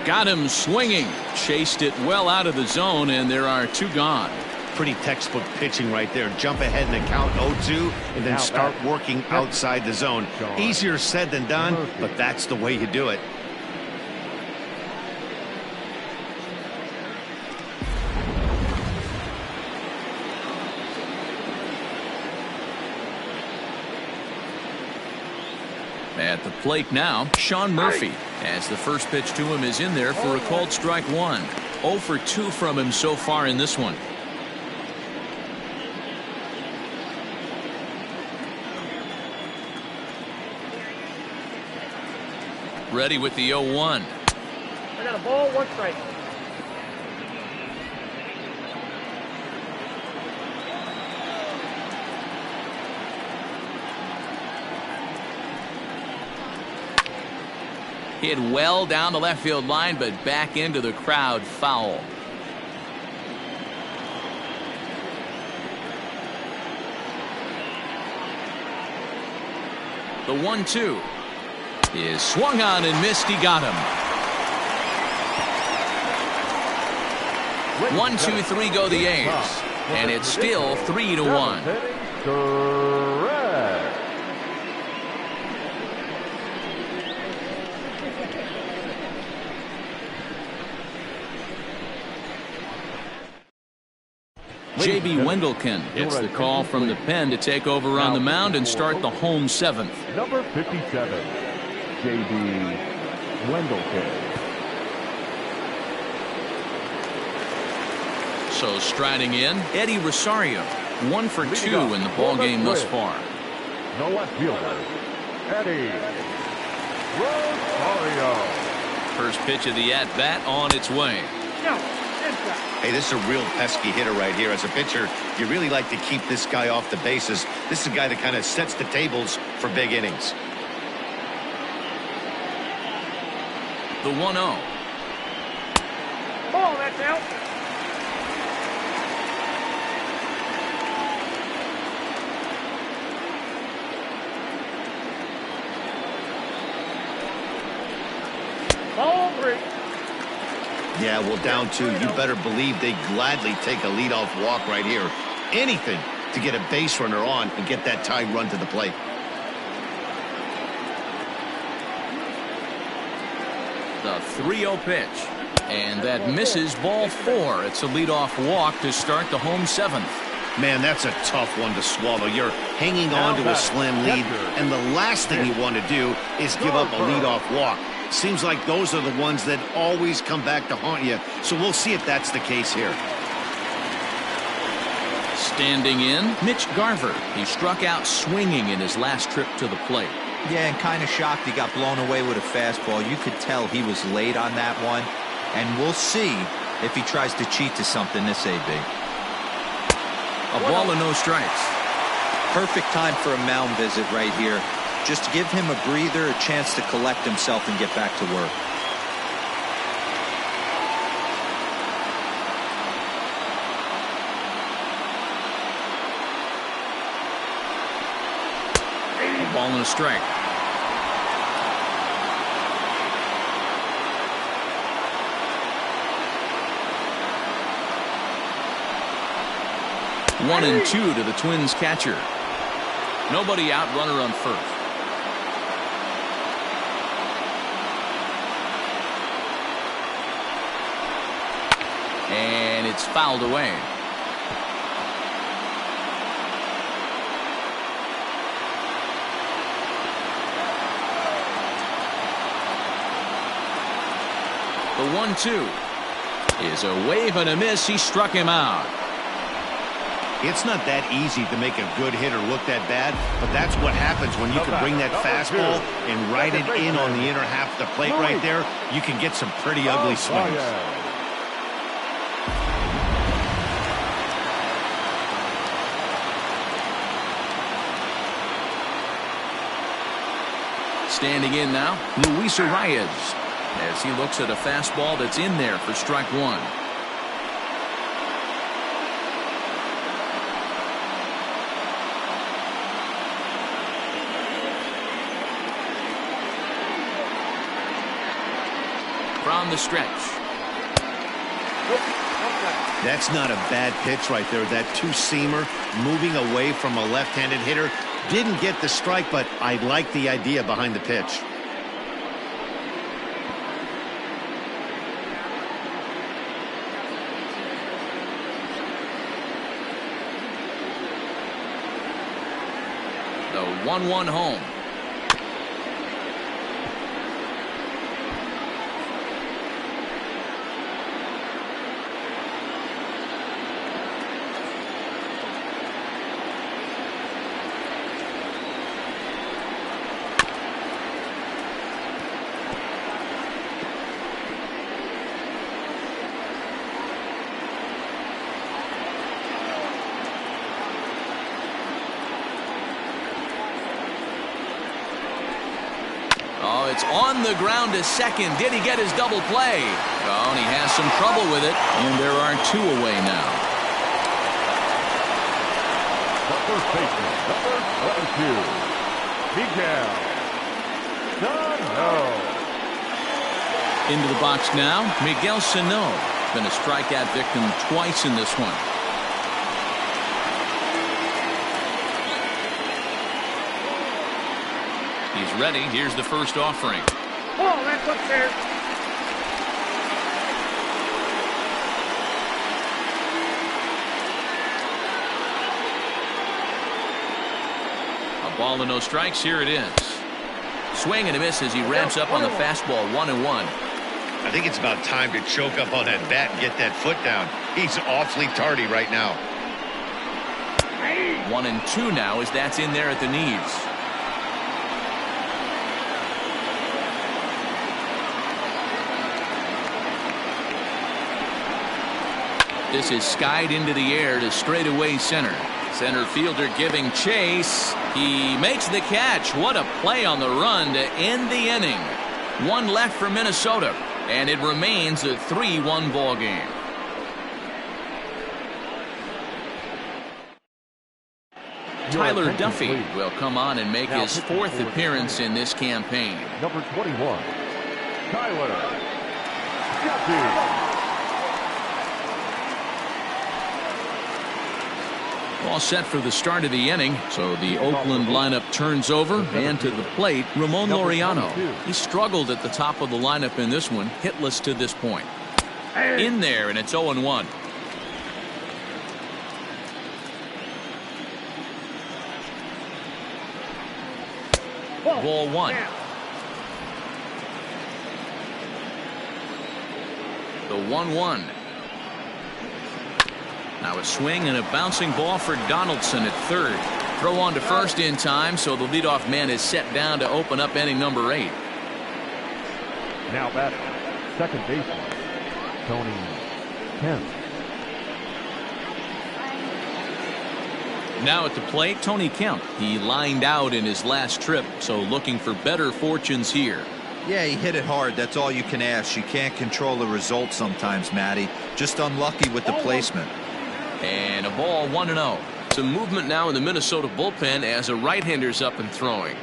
Got him swinging. Chased it well out of the zone, and there are 2 gone. Pretty textbook pitching right there. Jump ahead in the count 0-2 and then start working outside the zone. Easier said than done, but that's the way you do it. At the plate now, Sean Murphy, as the first pitch to him is in there for a called strike 1. 0-for-2 from him so far in this one. Ready with the 0-1. I got a ball, 1 strike. Hit well down the left field line, but back into the crowd. Foul. The 1-2 is swung on and missed. He got him. 1-2-3 go the A's, and it's still 3-1. J.B. Wendelken gets the call from the pen to take over on the mound and start the home 7th. Number 57, J.B. Wendelken. So striding in, Eddie Rosario. 1-for-2 in the ball game thus far. The left fielder, Eddie Rosario. First pitch of the at-bat on its way. No, inside. Hey, this is a real pesky hitter right here. As a pitcher, you really like to keep this guy off the bases. This is a guy that kind of sets the tables for big innings. The 1-0. Ball, that's out. Ball 3. Yeah, well, down 2. You better believe they gladly take a leadoff walk right here. Anything to get a base runner on and get that tying run to the plate. The 3-0 pitch. And that misses ball 4. It's a leadoff walk to start the home 7th. Man, that's a tough one to swallow. You're hanging on to a slim lead, and the last thing you want to do is give up a leadoff walk. Seems like those are the ones that always come back to haunt you, so we'll see if that's the case here. Standing in, Mitch Garver. He struck out swinging in his last trip to the plate. Yeah, and kind of shocked he got blown away with a fastball. You could tell he was late on that one, and we'll see if he tries to cheat to something this AB. A ball and no strikes. Perfect time for a mound visit right here. Just to give him a breather, a chance to collect himself and get back to work. A ball and a strike. One and 2 to the Twins catcher. Nobody out, runner on first. And it's fouled away. The 1-2 is a wave and a miss. He struck him out. It's not that easy to make a good hitter look that bad, but that's what happens when you can bring that fastball and ride it in on the inner half of the plate right there. You can get some pretty ugly swings. Standing in now, Luis Arias, as he looks at a fastball that's in there for strike 1. From the stretch. That's not a bad pitch right there. That two-seamer moving away from a left-handed hitter. Didn't get the strike, but I like the idea behind the pitch. The 1-1 home. Oh, it's on the ground to second. Did he get his double play? Oh, and he has some trouble with it. And there are 2 away now. The first baseman, number 22, Miguel Sano. Into the box now, Miguel Sano. Been a strikeout victim twice in this one. He's ready. Here's the first offering. Oh, that's up there. A ball and no strikes. Here it is. Swing and a miss as he ramps up on the fastball. 1-1. I think it's about time to choke up on that bat and get that foot down. He's awfully tardy right now. 1-2 now as that's in there at the knees. This is skied into the air to straightaway center. Center fielder giving chase. He makes the catch. What a play on the run to end the inning. 1 left for Minnesota, and it remains a 3-1 ball game. Tyler Duffy will come on and make his 4th appearance in this campaign. Number 21, Tyler Duffy. All set for the start of the inning. So the Oakland lineup turns over, and to the plate, Ramon Laureano. He struggled at the top of the lineup in this one, hitless to this point. In there, and it's 0-1. Ball one. The 1-1. Now a swing and a bouncing ball for Donaldson at third. Throw on to first in time, so the leadoff man is set down to open up inning number 8. Now batting, second baseman, Tony Kemp. Now at the plate, Tony Kemp. He lined out in his last trip, so looking for better fortunes here. Yeah, he hit it hard. That's all you can ask. You can't control the result sometimes, Matty. Just unlucky with the placement. And a ball 1-0. Some movement now in the Minnesota bullpen as a right-hander's up and throwing.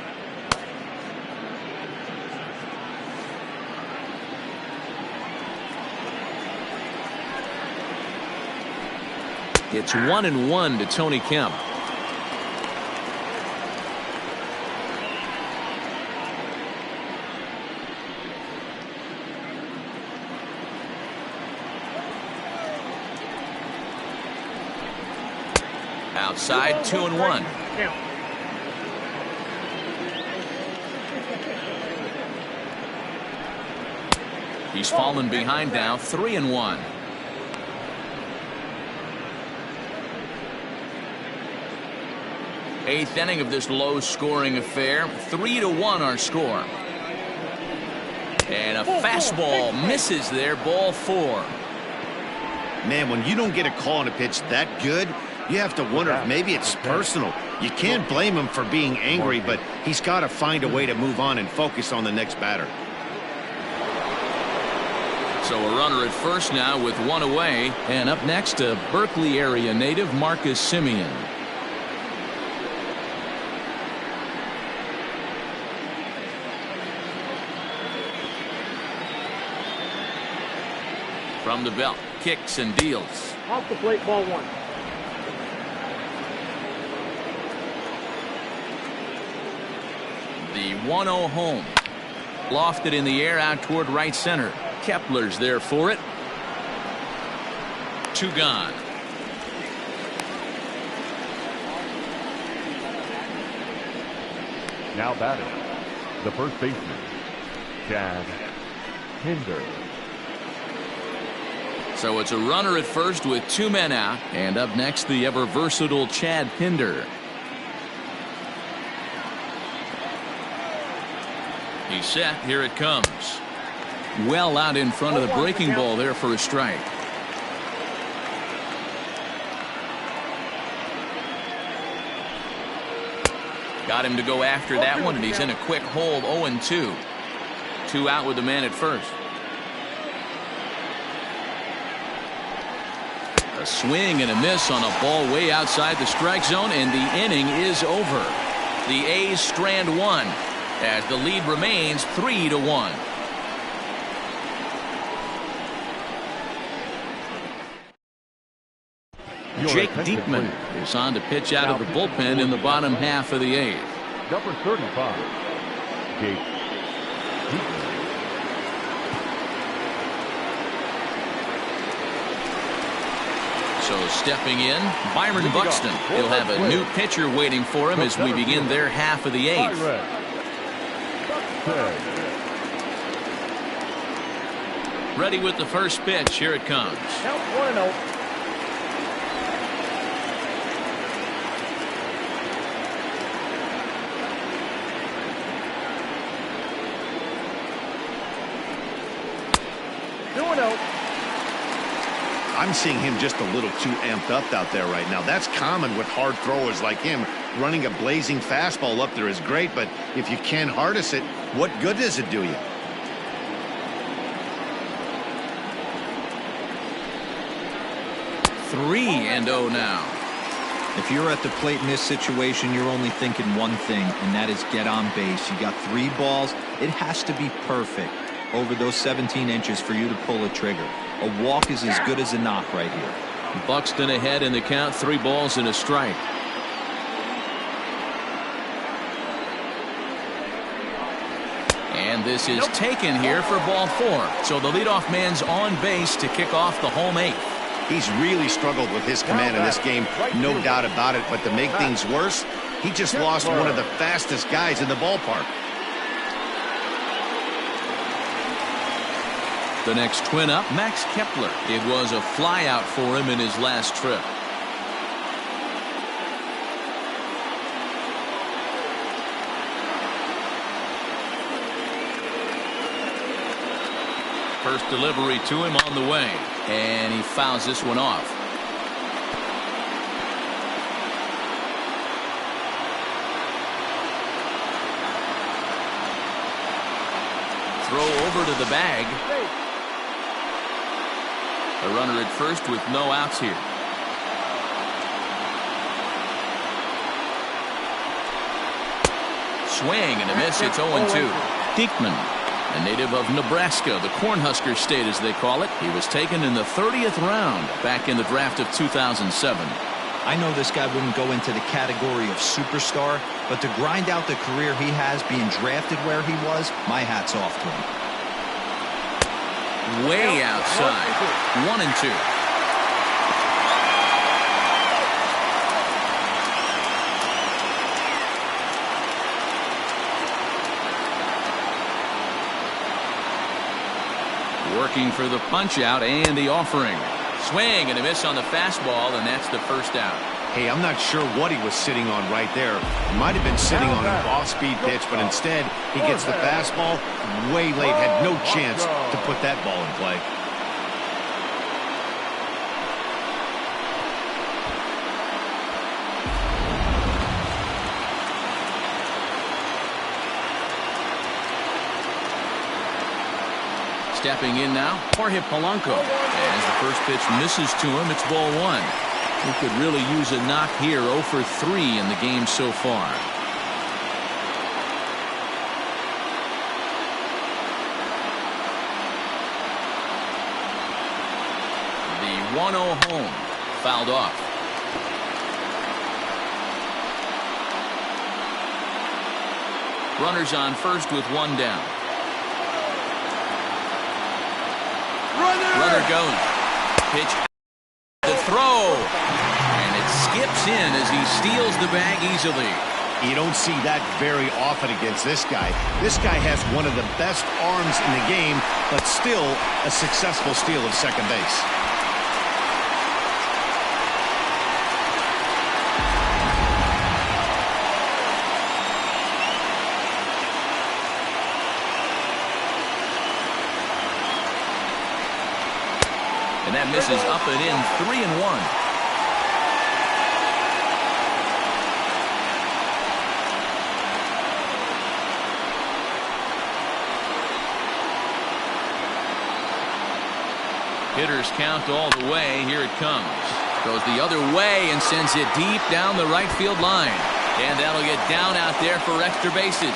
It's 1-1 to Tony Kemp. Outside, 2-1. He's fallen behind now, 3-1. Eighth inning of this low-scoring affair. 3-1 our score. And a fastball misses there, ball 4. Man, when you don't get a call on a pitch that good, you have to wonder if maybe it's personal. You can't blame him for being angry, but he's got to find a way to move on and focus on the next batter. So a runner at first now with one away. And up next, a Berkeley area native, Marcus Semien. From the belt, kicks and deals. Off the plate, ball 1. The 1-0 home. Lofted in the air out toward right center. Kepler's there for it. 2 gone. Now batting, the first baseman, Chad Hinder. So it's a runner at first with 2 men out. And up next, the ever versatile Chad Hinder. He's set. Here it comes. Well out in front of the breaking ball there for a strike. Got him to go after that one, and he's in a quick hold. 0-2. 2 out with the man at first. A swing and a miss on a ball way outside the strike zone, and the inning is over. The A's strand 1 as the lead remains 3-1. Jake Diekman is on to pitch out of the bullpen in the bottom half of the 8th. Number 35, Jake Diekman. So stepping in, Byron Buxton. He'll have a new pitcher waiting for him as we begin their half of the 8th. Ready with the first pitch. Here it comes. Count 1-0. I'm seeing him just a little too amped up out there right now. That's common with hard throwers like him. Running a blazing fastball up there is great, but if you can't harness it, what good does it do you? Three and 0 now. If you're at the plate in this situation, you're only thinking one thing, and that is get on base. You got 3 balls. It has to be perfect over those 17 inches for you to pull a trigger. A walk is as good as a knock right here. Buxton ahead in the count, 3 balls and a strike. And this is taken here for ball 4. So the leadoff man's on base to kick off the home 8th. He's really struggled with his command in this game, no doubt about it. But to make things worse, he just lost one of the fastest guys in the ballpark. The next twin up, Max Kepler. It was a flyout for him in his last trip. First delivery to him on the way, and he fouls this one off. Throw over to the bag. A runner at first with no outs here. Swing and a miss. It's 0-2. Diekman, a native of Nebraska, the Cornhusker State as they call it. He was taken in the 30th round back in the draft of 2007. I know this guy wouldn't go into the category of superstar, but to grind out the career he has being drafted where he was, my hat's off to him. Way outside. 1-2. Working for the punch out and the offering. Swing and a miss on the fastball, and that's the first out. Hey, I'm not sure what he was sitting on right there. Might have been sitting on an off-speed pitch, but instead he gets the fastball way late. Had no chance to put that ball in play. Stepping in now, Jorge Polanco. As the first pitch misses to him, it's ball 1. He could really use a knock here. 0 for 3 in the game so far. The 1-0 home, fouled off. Runners on first with 1 down. Runner goes. Pitch. The throw. And it skips in as he steals the bag easily. You don't see that very often against this guy. This guy has one of the best arms in the game, but still a successful steal of second base. And that misses up and in. 3-1. Hitters count all the way. Here it comes. Goes the other way and sends it deep down the right field line. And that'll get down out there for extra bases.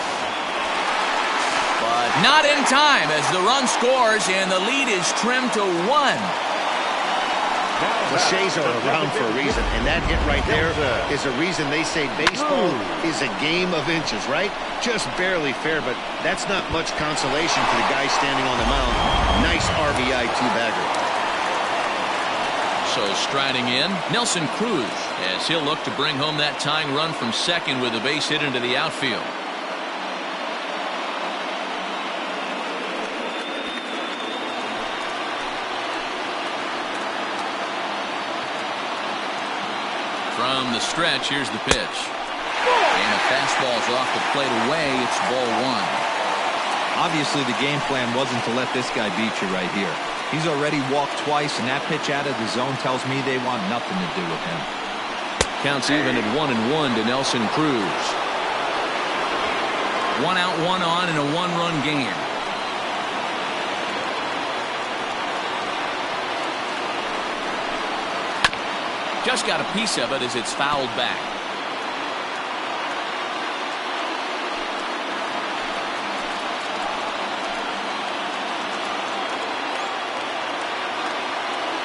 But not in time as the run scores and the lead is trimmed to 1. Cliches are around for a reason, and that hit right there is a reason they say baseball is a game of inches, right? Just barely fair, but that's not much consolation for the guy standing on the mound. Nice RBI two-bagger. So striding in, Nelson Cruz, as he'll look to bring home that tying run from second with a base hit into the outfield. From the stretch, here's the pitch. And the fastball's off the plate away. It's ball 1. Obviously, the game plan wasn't to let this guy beat you right here. He's already walked twice, and that pitch out of the zone tells me they want nothing to do with him. Counts even at 1-1 to Nelson Cruz. 1 out, 1 on in a 1-run game. Just got a piece of it as it's fouled back.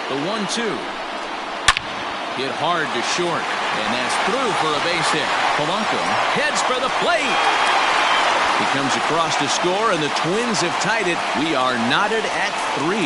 The 1-2. Hit hard to short, and that's through for a base hit. Polanco heads for the plate. He comes across to score, and the Twins have tied it. We are knotted at 3.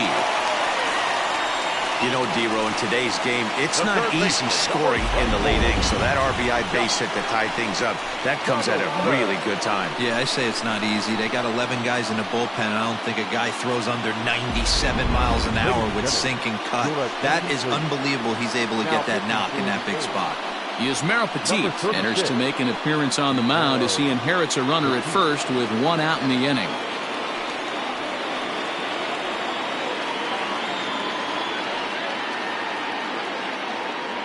You know, D-Row, in today's game, it's not easy scoring in the late innings, so that RBI base hit to tie things up, that comes at a really good time. Yeah, I say it's not easy. They got 11 guys in the bullpen, and I don't think a guy throws under 97 miles an hour with sink and cut. That is unbelievable he's able to get that knock in that big spot. Yusmeiro Petit enters to make an appearance on the mound as he inherits a runner at first with 1 out in the inning.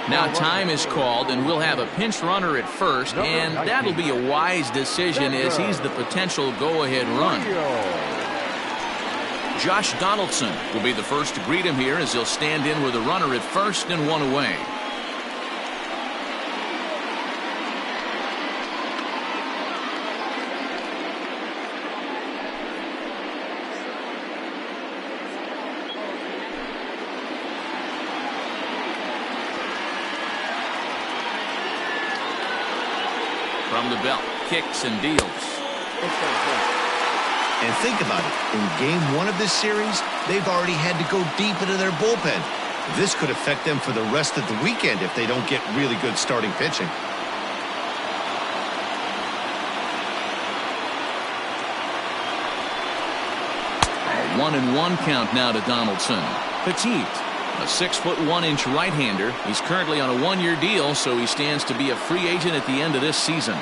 Now time is called, and we'll have a pinch runner at first, and that'll be a wise decision as he's the potential go-ahead run. Josh Donaldson will be the first to greet him here as he'll stand in with a runner at first and 1 away. From the belt, kicks and deals. And think about it. In game 1 of this series, they've already had to go deep into their bullpen. This could affect them for the rest of the weekend if they don't get really good starting pitching. A 1-1 count now to Donaldson. Petit, a 6'1" right-hander. He's currently on a 1-year deal, so he stands to be a free agent at the end of this season.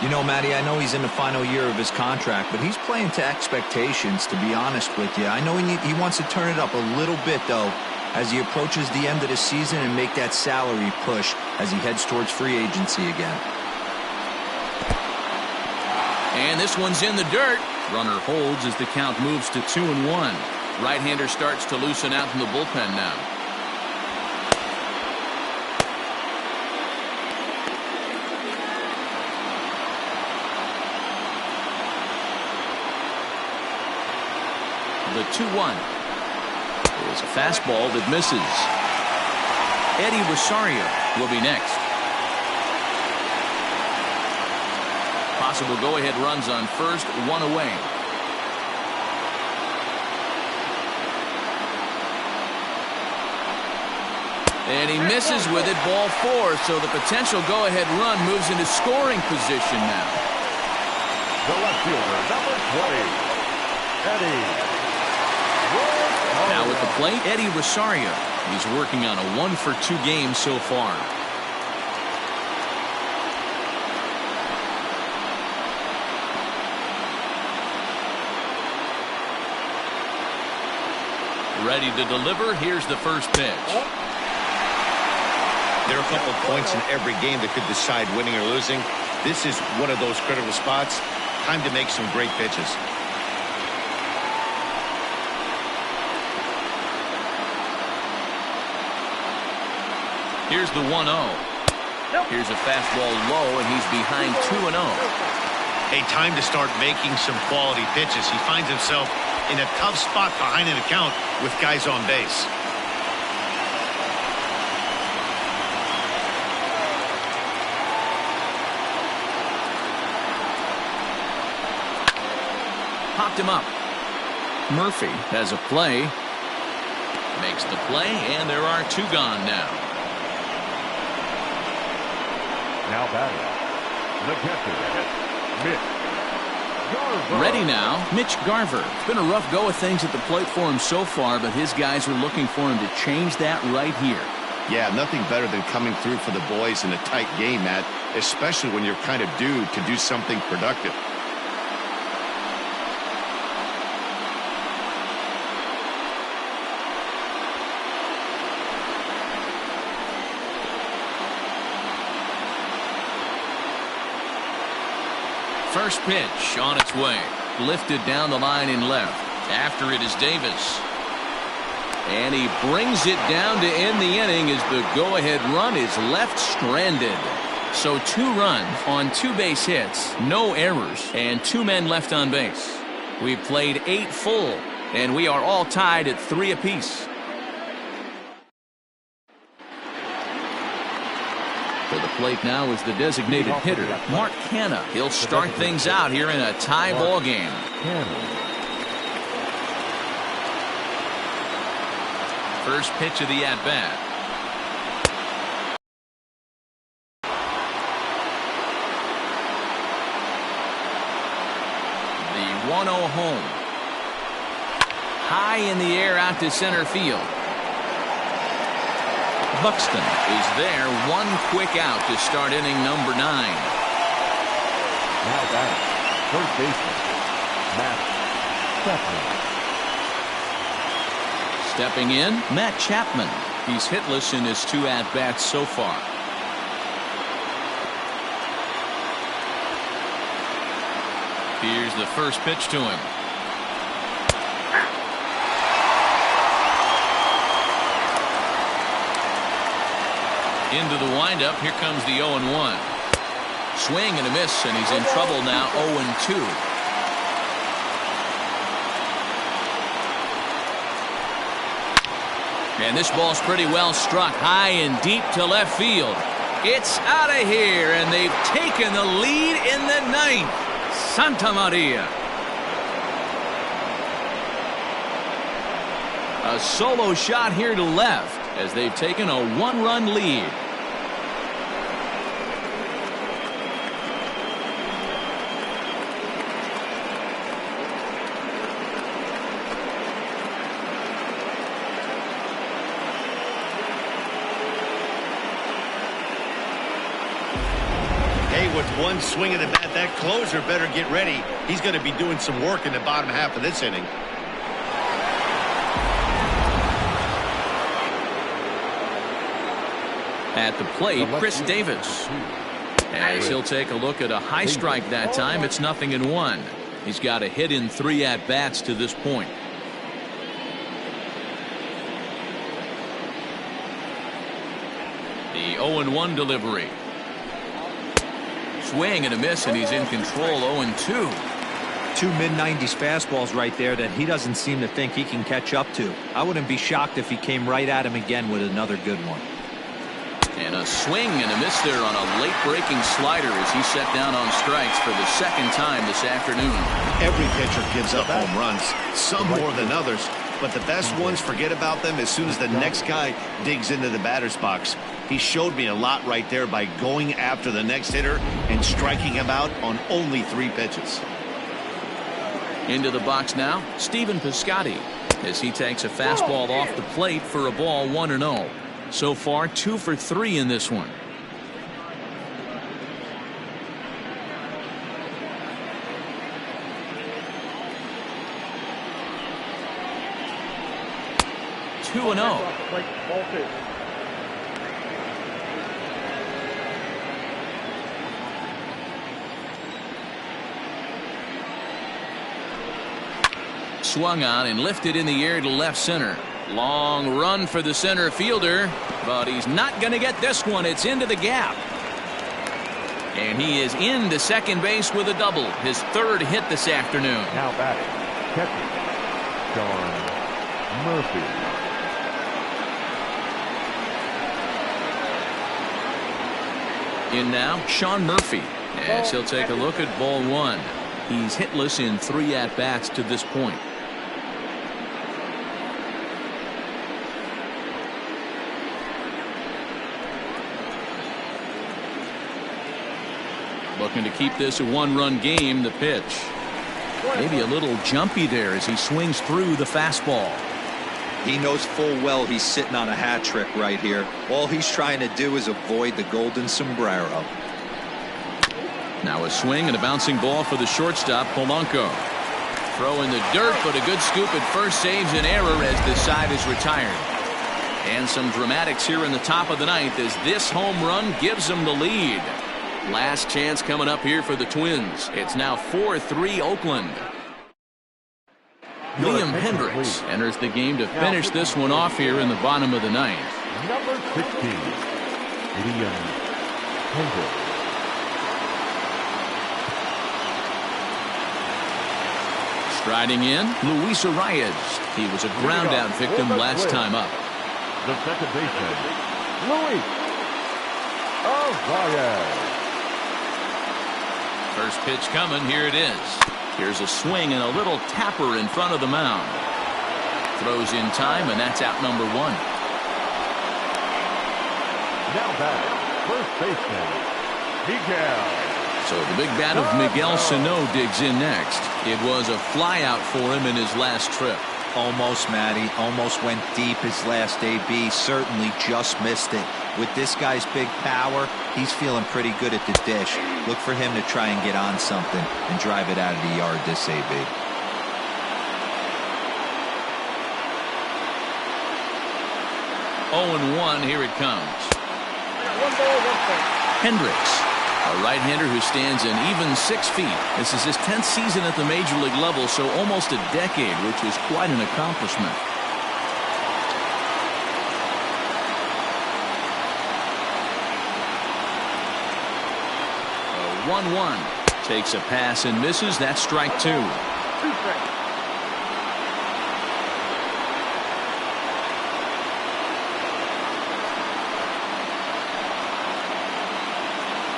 You know, Matty, I know he's in the final year of his contract, but he's playing to expectations, to be honest with you. I know he wants to turn it up a little bit, though, as he approaches the end of the season and make that salary push as he heads towards free agency again. And this one's in the dirt. Runner holds as the count moves to 2-1. Right-hander starts to loosen out in the bullpen now. The 2-1 is a fastball that misses. Eddie Rosario will be next. Possible go-ahead runs on first, 1 away. And he misses with it, ball 4, so the potential go-ahead run moves into scoring position now. The left fielder, number 20, Eddie. Now with the plate, Eddie Rosario. He's working on a 1-for-2 game so far. Ready to deliver. Here's the first pitch. There are a couple of points in every game that could decide winning or losing. This is one of those critical spots. Time to make some great pitches. Here's the 1-0. Here's a fastball low, and he's behind 2-0. Hey, time to start making some quality pitches. He finds himself in a tough spot behind an account with guys on base. Popped him up. Murphy has a play. Makes the play, and there are 2 gone now. Now batting, the catcher, Mitch Garver. Ready now, Mitch Garver. It's been a rough go of things at the plate for him so far, but his guys are looking for him to change that right here. Yeah, nothing better than coming through for the boys in a tight game, Matt, especially when you're kind of due to do something productive. First pitch on its way. Lifted down the line in left. After it is Davis. And he brings it down to end the inning as the go-ahead run is left stranded. So 2 runs on 2 base hits, no errors, and 2 men left on base. We've played 8 full, and we are all tied at 3 apiece. To the plate now is the designated hitter, Mark Canha. He'll start things out here in a tie ball game. First pitch of the at-bat. The 1-0 home. High in the air out to center field. Buxton is there, one quick out to start inning number 9. Now batting, first baseman, Matt Chapman. Stepping in, Matt Chapman. He's hitless in his 2 at-bats so far. Here's the first pitch to him. Into the windup. Here comes the 0-1. Swing and a miss, and he's in trouble now. 0-2. And this ball's pretty well struck high and deep to left field. It's out of here, and they've taken the lead in the 9th. Santa Maria. A solo shot here to left as they've taken a 1-run lead. Hey, with one swing of the bat, that closer better get ready. He's going to be doing some work in the bottom half of this inning. At the plate, Chris Davis. As he'll take a look at a high strike that time, it's 0-1. He's got a hit in 3 at-bats to this point. The 0-1 delivery. Swing and a miss, and he's in control. 0-2. 2 mid-90s fastballs right there that he doesn't seem to think he can catch up to. I wouldn't be shocked if he came right at him again with another good one. And a swing and a miss there on a late-breaking slider as he set down on strikes for the 2nd time this afternoon. Every pitcher gives up home runs, some more than others, but the best ones forget about them as soon as the next guy digs into the batter's box. He showed me a lot right there by going after the next hitter and striking him out on only 3 pitches. Into the box now, Stephen Piscotty, as he takes a fastball off the plate for a ball. 1-0. So far 2 for 3 in this one. Two and 0. Swung on and lifted in the air to left center. Long run for the center fielder, but he's not going to get this one. It's into the gap. And he is into second base with a double. His 3rd hit this afternoon. Now batting, catcher, Sean Murphy. In now, Sean Murphy, as he'll take a look at ball 1. He's hitless in 3 at-bats to this point. Looking to keep this a 1-run game. The pitch. Maybe a little jumpy there as he swings through the fastball. He knows full well he's sitting on a hat trick right here. All he's trying to do is avoid the golden sombrero. Now a swing and a bouncing ball for the shortstop, Polanco. Throw in the dirt, but a good scoop at first saves an error as the side is retired. And some dramatics here in the top of the 9th as this home run gives them the lead. Last chance coming up here for the Twins. It's now 4-3 Oakland. Liam Hendricks enters the game to finish this one off here in the bottom of the 9th. Number 16, Liam Hendricks. Striding in, Luis Arias. He was a ground-out victim last time up. The second baseman, Luis Vargas. First pitch coming. Here it is. Here's a swing and a little tapper in front of the mound. Throws in time, and that's out number one. Now back, first baseman, Miguel. So the big bat of Miguel Sano digs in next. It was a flyout for him in his last trip. Almost, Matty. Almost went deep his last AB. Certainly just missed it. With this guy's big power, he's feeling pretty good at the dish. Look for him to try and get on something and drive it out of the yard this AB. 0-1, here it comes. 1 ball, 1 strike. Hendricks, a right-hander who stands an even 6 feet. This is his 10th season at the major league level, so almost a decade, which is quite an accomplishment. 1-1. Takes a pass and misses. That's strike 2. 2 strikes.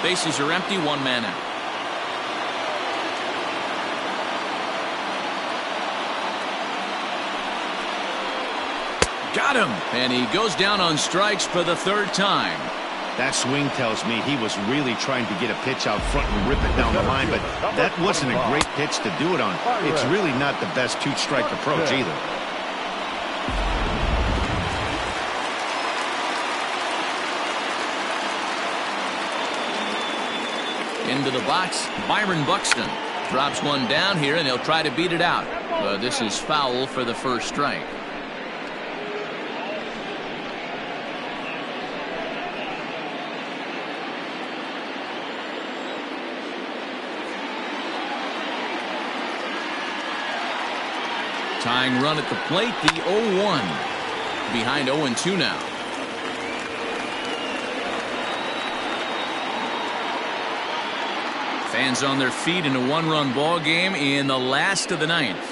Bases are empty, 1 man out. Got him, and he goes down on strikes for the 3rd time. That swing tells me he was really trying to get a pitch out front and rip it down the line, but that wasn't a great pitch to do it on. It's really not the best 2-strike approach either. Into the box, Byron Buxton drops one down here, and he'll try to beat it out. But this is foul for the 1st strike. Tying run at the plate, the 0-1. Behind 0-2 now. Fans on their feet in a 1-run ball game in the last of the 9th.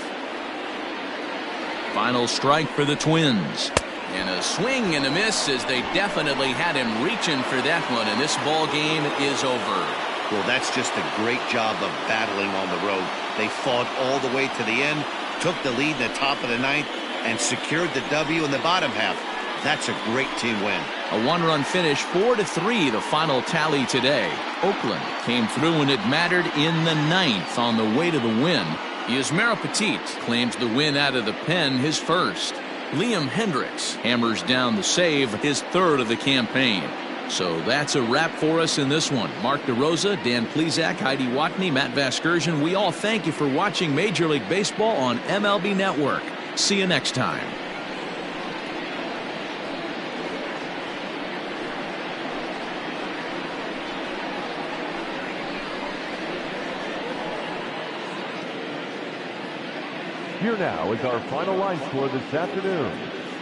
Final strike for the Twins. And a swing and a miss, as they definitely had him reaching for that one, and this ball game is over. Well, that's just a great job of battling on the road. They fought all the way to the end, took the lead in the top of the 9th, and secured the W in the bottom half. That's a great team win. A 1-run finish, 4-3, the final tally today. Oakland came through when it mattered in the 9th on the way to the win. Yusmeiro Petit claims the win out of the pen, his 1st. Liam Hendricks hammers down the save, his 3rd of the campaign. So that's a wrap for us in this one. Mark DeRosa, Dan Plesac, Heidi Watney, Matt Vasgersian, we all thank you for watching Major League Baseball on MLB Network. See you next time. Here now is our final line score this afternoon.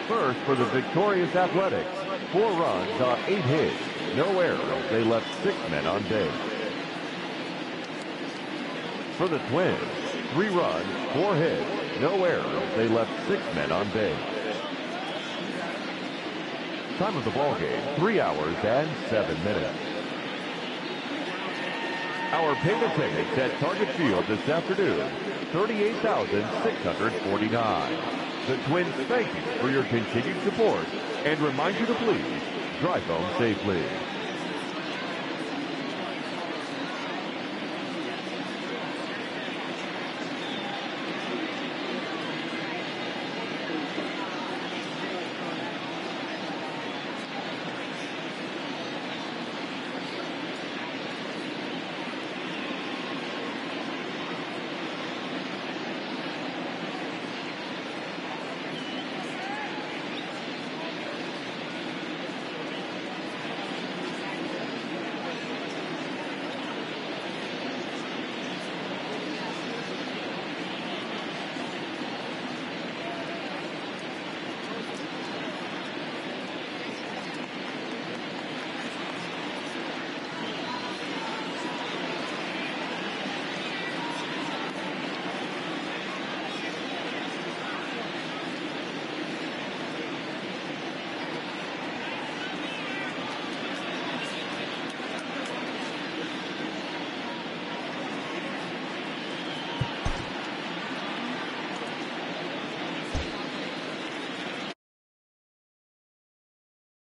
First, for the victorious Athletics, 4 runs on 8 hits, no errors. They left 6 men on base. For the Twins, 3 runs, 4 hits, no errors. They left 6 men on base. Time of the ball game, 3 hours and 7 minutes. Our payment tickets at Target Field this afternoon, $38,649. The Twins thank you for your continued support and remind you to please drive home safely.